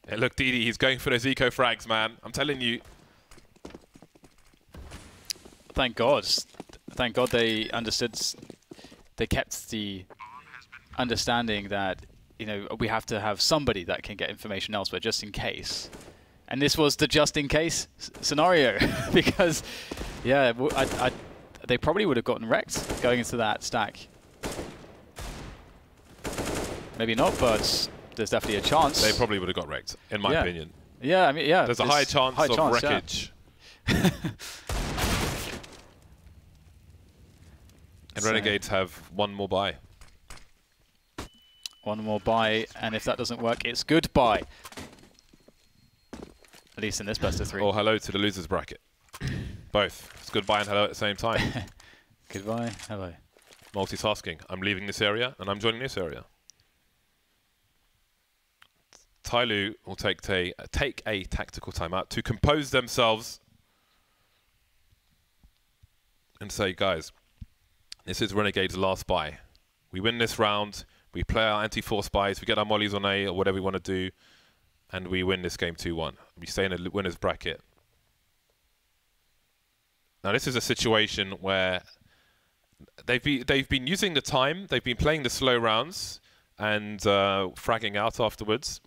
And look, Didi, he's going for those eco frags, man. I'm telling you. Thank God. Thank God they understood. They kept the understanding that, you know, we have to have somebody that can get information elsewhere just in case. And this was the just in case scenario because, yeah, they probably would have gotten wrecked going into that stack. Maybe not, but there's definitely a chance. They probably would have got wrecked, in my opinion. Yeah, I mean, yeah. There's a high chance of wreckage. Yeah. And Renegades have one more buy. One more buy, and if that doesn't work, it's goodbye. At least in this best of 3. Or hello to the losers bracket. Both. It's goodbye and hello at the same time. Goodbye, hello. Multitasking. I'm leaving this area and I'm joining this area. Tyloo will take a tactical timeout to compose themselves and say, guys, this is Renegade's last buy. We win this round, we play our anti-force buys, we get our mollies on A or whatever we want to do, and we win this game 2-1. We stay in a winner's bracket. Now this is a situation where they've been using the time, they've been playing the slow rounds and fragging out afterwards.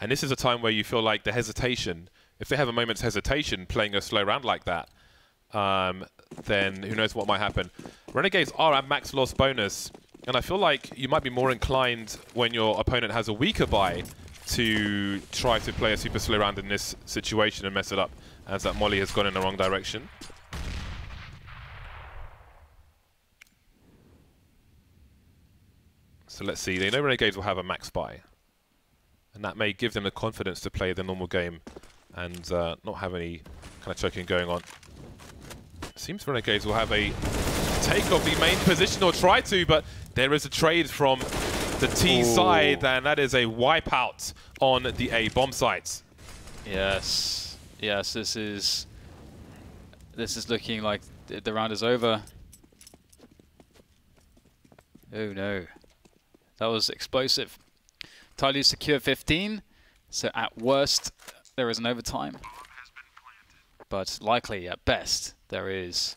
And this is a time where you feel like the hesitation, if they have a moment's hesitation playing a slow round like that, then who knows what might happen. Renegades are at max loss bonus, and I feel like you might be more inclined when your opponent has a weaker buy to try to play a super slow round in this situation and mess it up, as that molly has gone in the wrong direction. So let's see, they know Renegades will have a max buy, and that may give them the confidence to play the normal game and not have any kind of choking going on. Seems Renegades will have a take of the main position, or try to, but there is a trade from the T side, and that is a wipeout on the A bomb sites. Yes, yes, this is looking like the round is over. Oh no, that was explosive. Tyloo secure 15, so at worst there is an overtime, but likely at best there is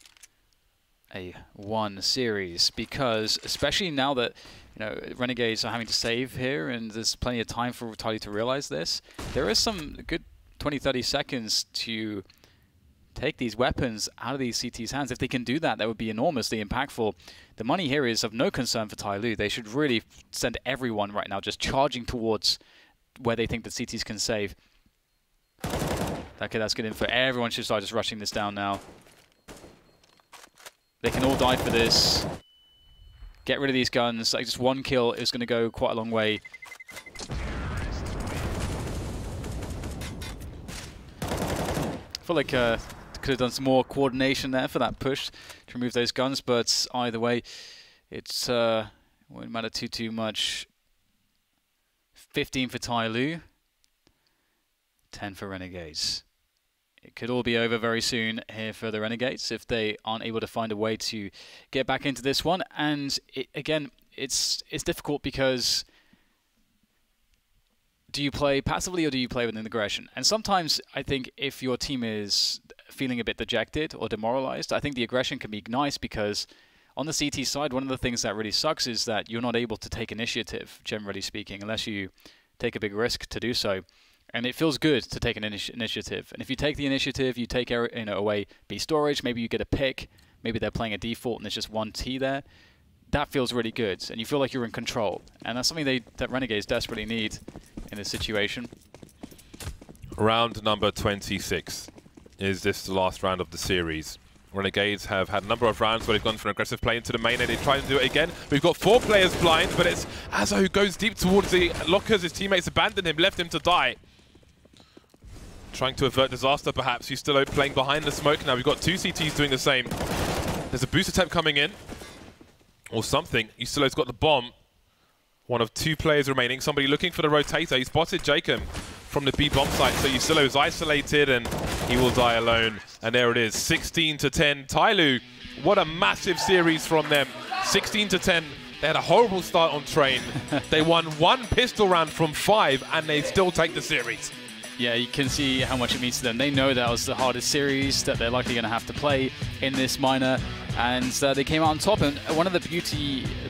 a 1 series, because especially now that, you know, Renegades are having to save here and there's plenty of time for Tyloo to realize this, there is some good 20-30 seconds to take these weapons out of these CT's hands. If they can do that, that would be enormously impactful. The money here is of no concern for Tyloo. They should really send everyone right now just charging towards where they think the CTs can save. Okay, that's good info. Everyone should start just rushing this down now. They can all die for this. Get rid of these guns. Like, just 1 kill is going to go quite a long way. I feel like could have done some more coordination there for that push to remove those guns, but either way, it's won't matter too much. 15 for Tyloo, 10 for Renegades. It could all be over very soon here for the Renegades if they aren't able to find a way to get back into this one. And again, it's difficult because do you play passively or do you play with an aggression? And sometimes I think if your team is feeling a bit dejected or demoralized, I think the aggression can be nice, because on the CT side, one of the things that really sucks is that you're not able to take initiative, generally speaking, unless you take a big risk to do so. And it feels good to take an initiative. And if you take the initiative, you take away B storage, maybe you get a pick, maybe they're playing a default and there's just 1 T there. That feels really good, and you feel like you're in control. And that's something that Renegades desperately need in this situation. Round number 26. Is this the last round of the series? Renegades have had a number of rounds where they've gone for an aggressive play into the main, and they try to do it again. We've got 4 players blind, but it's Azo who goes deep towards the lockers. His teammates abandoned him, left him to die. Trying to avert disaster, perhaps. He's still playing behind the smoke now. We've got 2 CTs doing the same. There's a boost attempt coming in. Or something. Yustilo's got the bomb. One of 2 players remaining. Somebody looking for the rotator. He spotted Jacob from the B bomb site. So Yusilo is isolated and he will die alone. And there it is, 16-10. Tyloo, what a massive series from them. 16-10. They had a horrible start on Train. They won 1 pistol round from 5 and they still take the series. Yeah, you can see how much it means to them. They know that was the hardest series that they're likely going to have to play in this minor, and they came out on top. And one of the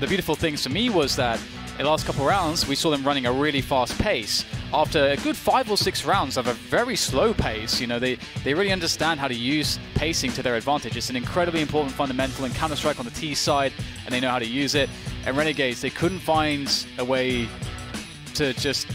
beautiful things for me was that in the last couple of rounds, we saw them running a really fast pace. After a good 5 or 6 rounds of a very slow pace, you know, they really understand how to use pacing to their advantage. It's an incredibly important fundamental in Counter-Strike on the T side, and they know how to use it. And Renegades, they couldn't find a way to just,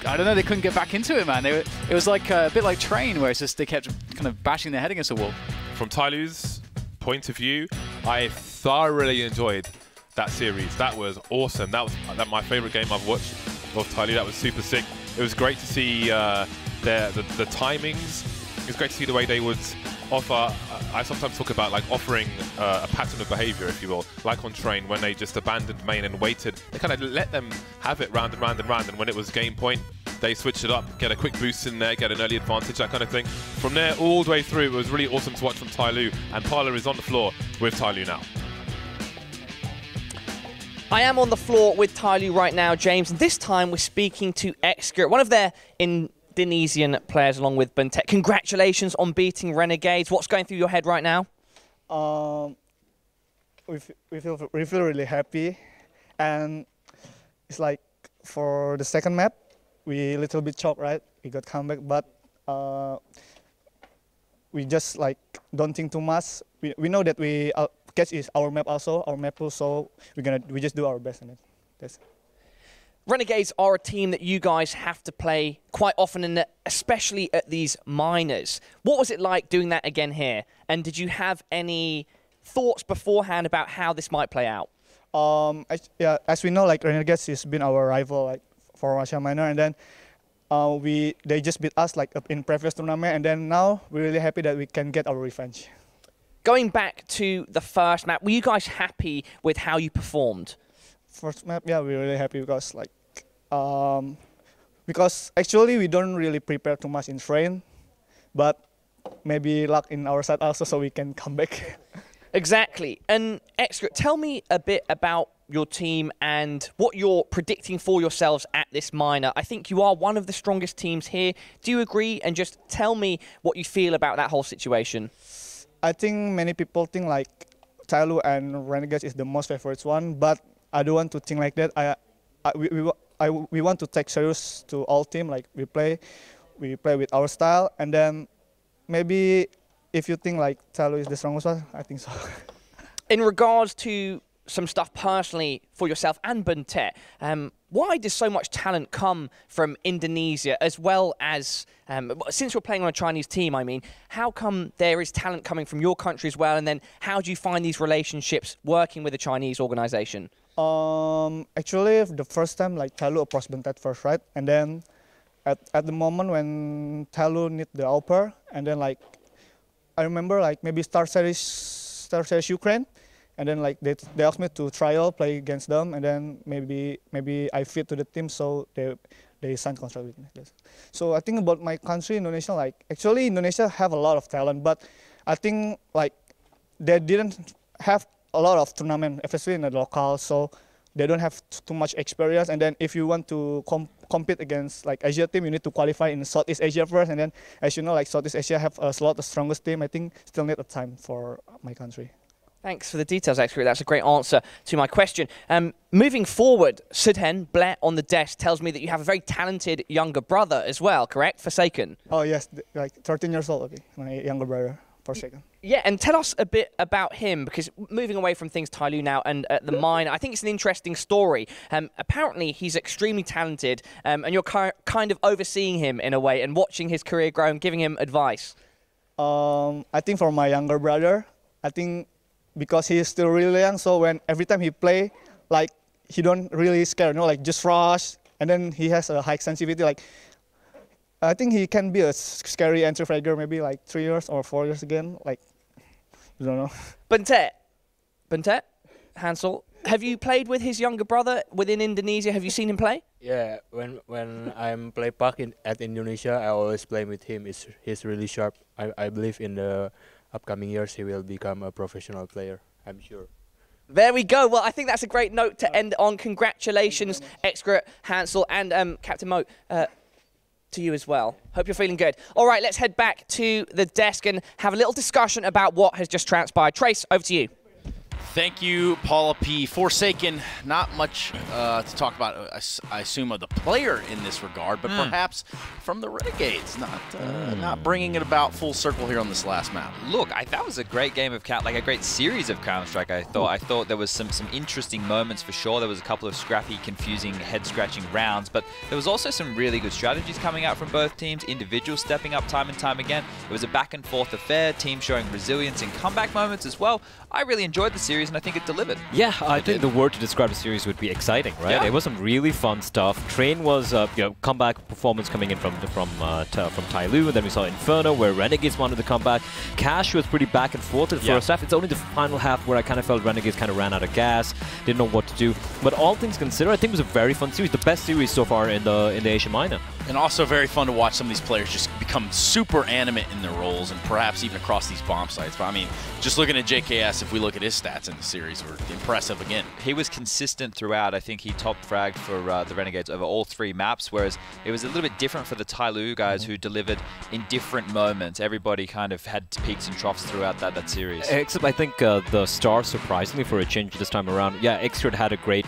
I don't know, they couldn't get back into it, man. It was like a bit like Train, where it's just they kept kind of bashing their head against the wall. From Tyloo's point of view, I thoroughly enjoyed that series. That was awesome. That was my favorite game I've watched of Tyloo. That was super sick. It was great to see the timings. It was great to see the way they would offer. I sometimes talk about like offering a pattern of behavior, if you will, like on Train, when they just abandoned main and waited. They kind of let them have it round and round and round, and when it was game point, they switched it up, get a quick boost in there, get an early advantage, that kind of thing. From there, all the way through, it was really awesome to watch from Tyloo, and Parler is on the floor with Tyloo now. I am on the floor with Tyloo right now, James, and this time we're speaking to Xgrit, one of their Indonesian players along with Buntet. Congratulations on beating Renegades. What's going through your head right now? We feel really happy, and it's like for the second map, we a little bit choked, right? We got comeback, but we just like don't think too much. We know that catch is our map also, our map pool, so we just do our best in it. That's it. Renegades are a team that you guys have to play quite often, and especially at these minors. What was it like doing that again here? And did you have any thoughts beforehand about how this might play out? Yeah, as we know, like Renegades has been our rival like for Russia minor, and then they just beat us like in previous tournament, and then now we're really happy that we can get our revenge. Going back to the first map, were you guys happy with how you performed? First map, yeah, we're really happy because like because actually we don't really prepare too much in Train, but maybe luck in our side also, so we can come back. Exactly. And Xgrit, tell me a bit about your team and what you're predicting for yourselves at this minor. I think you are one of the strongest teams here. Do you agree? And just tell me what you feel about that whole situation. I think many people think like Tyloo and Renegades is the most favorite one, but I don't want to think like that. We want to take serious to all team. Like we play with our style, and then maybe if you think like Tyloo is the strongest one, I think so. In regards to some stuff personally for yourself and Buntet, why does so much talent come from Indonesia, as well as, since we're playing on a Chinese team, I mean, how come there is talent coming from your country as well, and then how do you find these relationships working with a Chinese organization? Actually, the first time like Tyloo approached Buntet first, right? And then at the moment when Tyloo need the offer, and then like I remember like maybe Star Series Ukraine, and then like they asked me to play against them, and then maybe I fit to the team, so they signed contract with me. So I think about my country, Indonesia, like actually Indonesia have a lot of talent, but I think like they didn't have a lot of tournament, especially in the local, so they don't have too much experience. And then if you want to compete against like Asia team, you need to qualify in Southeast Asia first. And then as you know, like Southeast Asia have a lot of the strongest team. I think still need a time for my country. Thanks for the details, Xgrit. That's a great answer to my question. Moving forward, Sudhen Blair on the desk tells me that you have a very talented younger brother as well, correct? Forsaken. Oh yes, like 13 years old. Okay, my younger brother, Forsaken. Yeah, and tell us a bit about him, because moving away from things Tyloo now and the mine, I think it's an interesting story. Apparently, he's extremely talented, and you're kind of overseeing him in a way and watching his career grow and giving him advice. I think for my younger brother, I think because he is still really young, so every time he play, like he don't really scare, you know, like just rush, and then he has a high sensitivity. Like I think he can be a scary entry fragger, maybe like 3 years or 4 years again. Like, I don't know. Buntet, Hansel, have you played with his younger brother within Indonesia? Have you seen him play? Yeah, when I'm play park at Indonesia, I always play with him. He's really sharp. I believe in the upcoming years he will become a professional player. I'm sure. There we go. Well, I think that's a great note to end on. Congratulations, Excret, Hansel, and Captain Mo. To you as well. Hope you're feeling good. All right, let's head back to the desk and have a little discussion about what has just transpired. Trace, over to you. Thank you, Paula P. Forsaken, not much to talk about, I assume, of the player in this regard, but perhaps from the Renegades, not bringing it about full circle here on this last map. Look, that was a great game of a great series of Counter-Strike, I thought. I thought there was some interesting moments for sure. There was a couple of scrappy, confusing, head-scratching rounds, but there was also some really good strategies coming out from both teams, individuals stepping up time and time again. It was a back-and-forth affair, teams showing resilience in comeback moments as well. I really enjoyed the series, and I think it delivered. Yeah, I think the word to describe the series would be exciting, right? Yeah. It was some really fun stuff. Train was, comeback performance coming in from Tyloo, and then we saw Inferno, where Renegades wanted to come back. Cash was pretty back and forth in the first half. It's only the final half where I kind of felt Renegades kind of ran out of gas, didn't know what to do. But all things considered, I think it was a very fun series, the best series so far in the Asia Minor. And also very fun to watch some of these players just become super animate in their roles, and perhaps even across these bomb sites. But I mean, just looking at JKS, if we look at his stats in the series, were impressive again. He was consistent throughout. I think he top fragged for the Renegades over all 3 maps, whereas it was a little bit different for the Tyloo guys who delivered in different moments. Everybody kind of had peaks and troughs throughout that series. Except I think the star, surprisingly, for a change this time around, yeah, Xrd had a great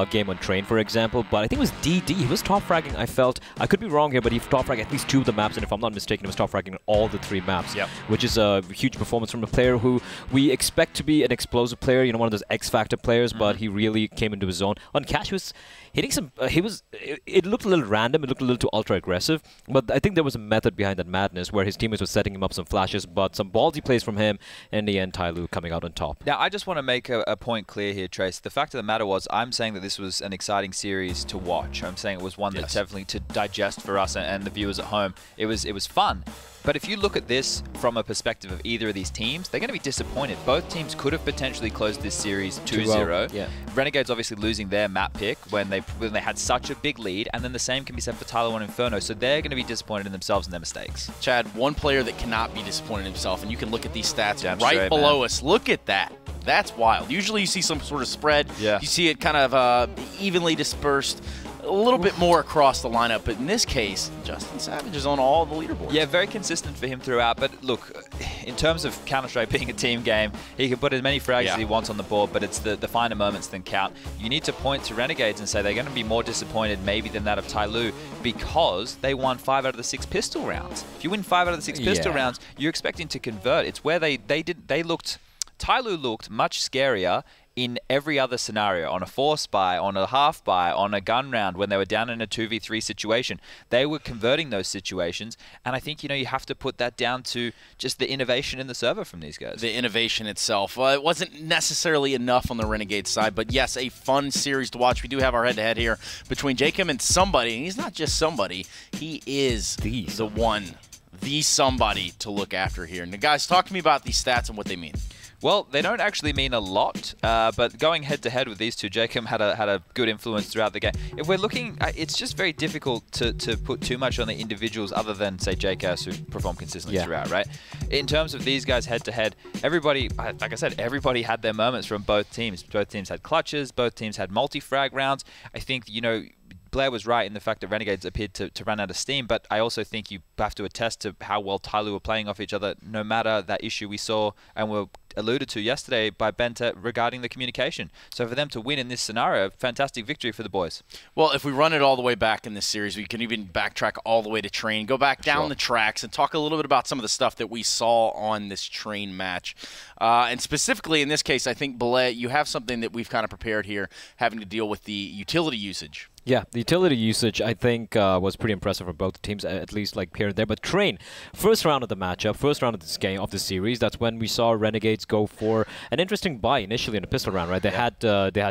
game on Train, for example, but I think it was DD. He was top fragging, I felt. I could be wrong here, but he top fragged at least 2 of the maps, and if I'm not mistaken, he was top fragging all the 3 maps, which is a huge performance from a player who we expect to be an explosive player, you know, one of those X-Factor players, but he really came into his own. On Cash was hitting some, it looked a little random, it looked a little too ultra-aggressive, but I think there was a method behind that madness where his teammates were setting him up some flashes, but some ballsy plays from him, and in the end, Tyloo coming out on top. Now, I just want to make a point clear here, Trace. The fact of the matter was, I'm saying that this was an exciting series to watch. I'm saying it was one that definitely to digest for us and the viewers at home. It was fun. But if you look at this from a perspective of either of these teams, they're going to be disappointed. Both teams could have potentially closed this series 2-0. Yeah. Renegades obviously losing their map pick when they had such a big lead, and then the same can be said for Tyloo and Inferno. So they're going to be disappointed in themselves and their mistakes. Chad, one player that cannot be disappointed in himself, and you can look at these stats right below us. Look at that. That's wild. Usually you see some sort of spread. Yeah. You see it kind of evenly dispersed. A little bit more across the lineup, but in this case, Justin Savage is on all the leaderboards. Yeah, very consistent for him throughout, but look, in terms of Counter-Strike being a team game, he can put as many frags as he wants on the board, but it's the finer moments that count. You need to point to Renegades and say they're going to be more disappointed maybe than that of Tyloo because they won 5 out of the 6 pistol rounds. If you win 5 out of the 6 pistol rounds, you're expecting to convert. It's where Tyloo looked much scarier in every other scenario, on a force buy, on a half buy, on a gun round, when they were down in a 2v3 situation. They were converting those situations, and I think, you know, you have to put that down to just the innovation in the server from these guys. The innovation itself. It wasn't necessarily enough on the Renegade side, but yes, a fun series to watch. We do have our head-to-head here between Jacob and somebody, and he's not just somebody, he is the one, the somebody to look after here. And guys, talk to me about these stats and what they mean. Well, they don't actually mean a lot, but going head-to-head with these two, Jacob had a good influence throughout the game. If we're looking, it's just very difficult to put too much on the individuals other than, say, JKS, who perform consistently throughout, right? In terms of these guys head-to-head, everybody, like I said, everybody had their moments from both teams. Both teams had clutches, both teams had multi-frag rounds. I think, you know, Blair was right in the fact that Renegades appeared to run out of steam, but I also think you have to attest to how well Tyloo were playing off each other, no matter that issue we saw and were alluded to yesterday by Benta regarding the communication. So for them to win in this scenario, fantastic victory for the boys. Well, if we run it all the way back in this series, we can even backtrack all the way to Train, go back down the tracks and talk a little bit about some of the stuff that we saw on this Train match. And specifically in this case, I think, Belay, you have something that we've kind of prepared here, having to deal with the utility usage. Yeah, the utility usage, I think, was pretty impressive for both teams, at least like here and there. But Train, first round of the matchup, first round of this game, of the series, that's when we saw Renegades go for an interesting buy initially in the pistol round, right? They had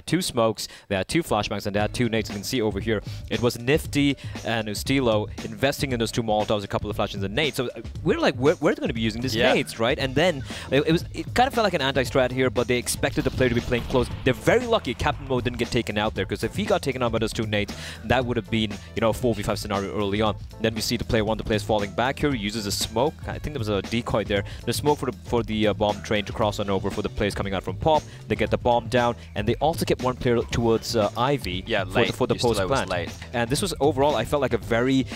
2 smokes, they had 2 flashbangs, and they had 2 nades. You can see over here, it was Nifty and Ustilo investing in those 2 Molotovs, a couple of flashes and nades. So we're like, where are they going to be using these nades, right? And then it kind of felt like an anti-strat here, but they expected the player to be playing close. They're very lucky Captain Mo didn't get taken out there, because if he got taken out by those 2 nades, that would have been, you know, a 4v5 scenario early on. Then we see one of the players falling back here. He uses a smoke. I think there was a decoy there. The smoke for the bomb train to cross on over for the players coming out from Pop. They get the bomb down, and they also get one player towards Ivy for the post plant. And this was overall, I felt like a very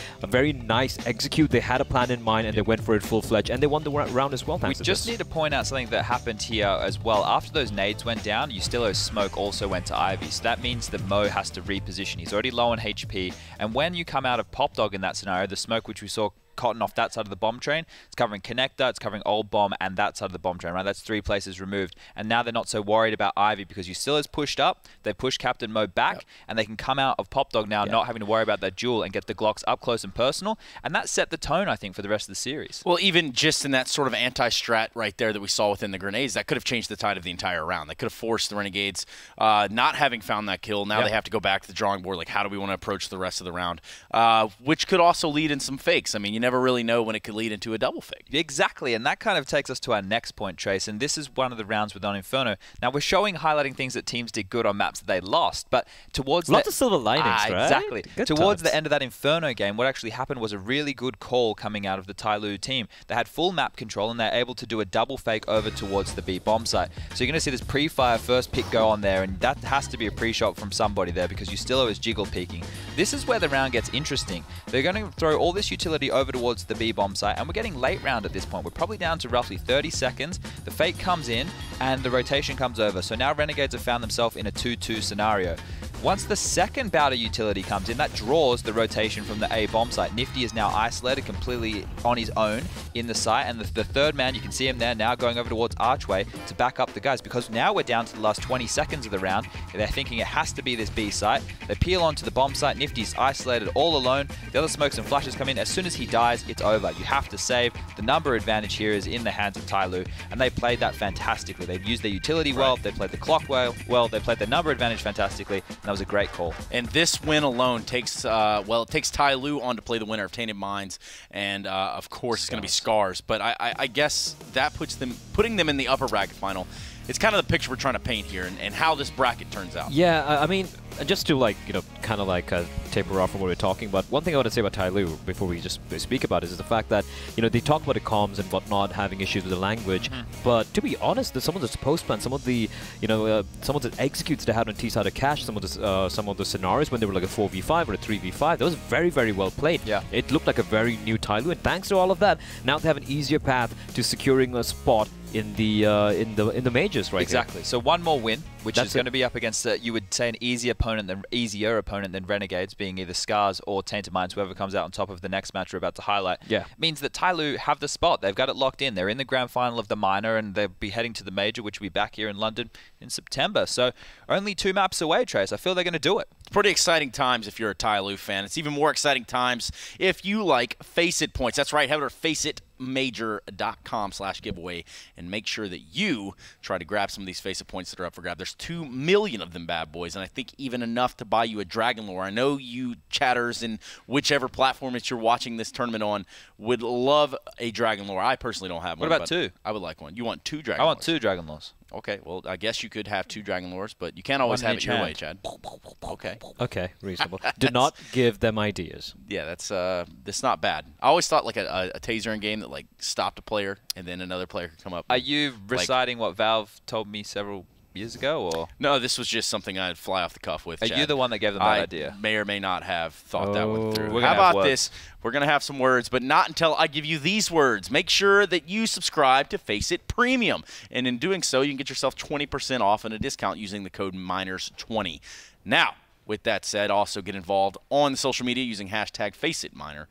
nice execute. They had a plan in mind, and they went for it full-fledged, and they won the round as well. We just need to point out something that happened here as well. After those nades went down, Yustilo's smoke also went to Ivy, so that means that Mo has to reposition. He's already low on HP, and when you come out of Pop Dog in that scenario, the smoke which we saw cotton off that side of the bomb train, it's covering Connector, it's covering Old Bomb, and that side of the bomb train, right? That's 3 places removed. And now they're not so worried about Ivy, because Yustilo's pushed up, they push Captain Mo back, and they can come out of Pop Dog now, not having to worry about that duel, and get the Glocks up close and personal. And that set the tone, I think, for the rest of the series. Well, even just in that sort of anti-strat right there that we saw within the grenades, that could have changed the tide of the entire round. That could have forced the Renegades, not having found that kill, now they have to go back to the drawing board, like how do we want to approach the rest of the round, which could also lead in some fakes. I mean, you never really know when it could lead into a double fake. Exactly, and that kind of takes us to our next point, Trace, and this is one of the rounds with On Inferno. Now, we're highlighting things that teams did good on maps that they lost, but towards lots of silver linings, right? Exactly. Good towards times. the end of that Inferno game, what actually happened was a really good call coming out of the Tyloo team. They had full map control, and they're able to do a double fake over towards the B bomb site. So you're going to see this pre-fire first pick go on there, and that has to be a pre-shot from somebody there, because Yustilo is jiggle peeking. This is where the round gets interesting. They're going to throw all this utility over towards the B bomb site, and we're getting late round at this point. We're probably down to roughly 30 seconds. The fake comes in, and the rotation comes over. So now Renegades have found themselves in a 2-2 scenario. Once the second bout of utility comes in, that draws the rotation from the A bomb site. Nifty is now isolated completely on his own in the site, and the third man, you can see him there now going over towards Archway to back up the guys, because now we're down to the last 20 seconds of the round. They're thinking it has to be this B site. They peel onto the bomb site. Nifty's isolated all alone. The other smokes and flashes come in. As soon as he dies, it's over. You have to save. The number advantage here is in the hands of Tyloo, and they played that fantastically. They've used their utility well, they played the clock well, they played their number advantage fantastically, and that was a great call. And this win alone takes, it takes Tyloo on to play the winner of Tainted Minds, and of course it's going to be Scars. But I guess that putting them in the upper bracket final. It's kind of the picture we're trying to paint here, and how this bracket turns out. Yeah, I mean, just to kind of taper off from what we're talking about, one thing I want to say about Tyloo before we just speak about it is the fact that, they talk about the comms and whatnot, having issues with the language, but to be honest, some of the post plans, some of the executes they had on T-side of cache, some of the scenarios when they were like a 4v5 or a 3v5, that was very, very well played. Yeah. It looked like a very new Tyloo, and thanks to all of that, now they have an easier path to securing a spot in the majors right Exactly. here. So one more win, which That's is going to be up against, you would say, an easier opponent than Renegades, being either Scars or Tainted Minds, whoever comes out on top of the next match we're about to highlight. Yeah. Means that Tyloo have the spot. They've got it locked in. They're in the grand final of the minor, and they'll be heading to the major, which will be back here in London in September. So only 2 maps away, Trace. I feel they're going to do it. It's pretty exciting times if you're a Tyloo fan. It's even more exciting times if you like FACEIT points. That's right. Head over to FACEITmajor.com/giveaway and make sure that you try to grab some of these FACEIT points that are up for grab. There's 2 million of them bad boys, and I think even enough to buy you a Dragon Lore. I know you chatters in whichever platform that you're watching this tournament on would love a Dragon Lore. I personally don't have one. What about 2? I would like one. You want 2 Dragon I Lores? want 2 Dragon Lores. Okay, well, I guess you could have 2 Dragon Lores, but you can't always have it your way, Chad. Okay. Okay, reasonable. Do not give them ideas. Yeah, that's not bad. I always thought like a taser in game that like stopped a player and then another player could come up. Are you reciting what Valve told me several years ago, or? No, this was just something I'd fly off the cuff with, Are Chad. you the one that gave them that idea? May or may not have thought that one through. How about this? We're going to have some words, but not until I give you these words. Make sure that you subscribe to FACEIT Premium. And in doing so, you can get yourself 20% off and a discount using the code MINERS20. Now, with that said, also get involved on the social media using hashtag FACEITMiner.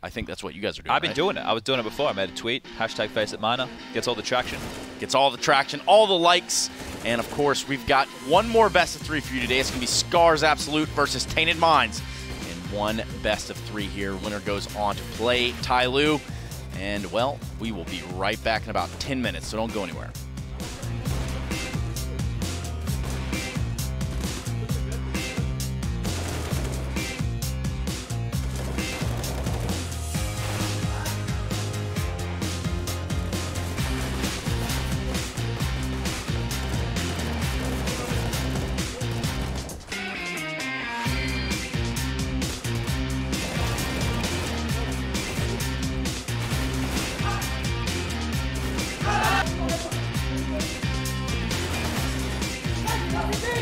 I think that's what you guys are doing. I've been doing it. I was doing it before. I made a tweet, hashtag FACEITMiner. Gets all the traction. Gets all the traction, all the likes. And, of course, we've got one more best of 3 for you today. It's going to be Scars Absolute versus Tainted Minds. And one best of 3 here. Winner goes on to play Tyloo. And, well, we will be right back in about 10 minutes, so don't go anywhere. Renegades.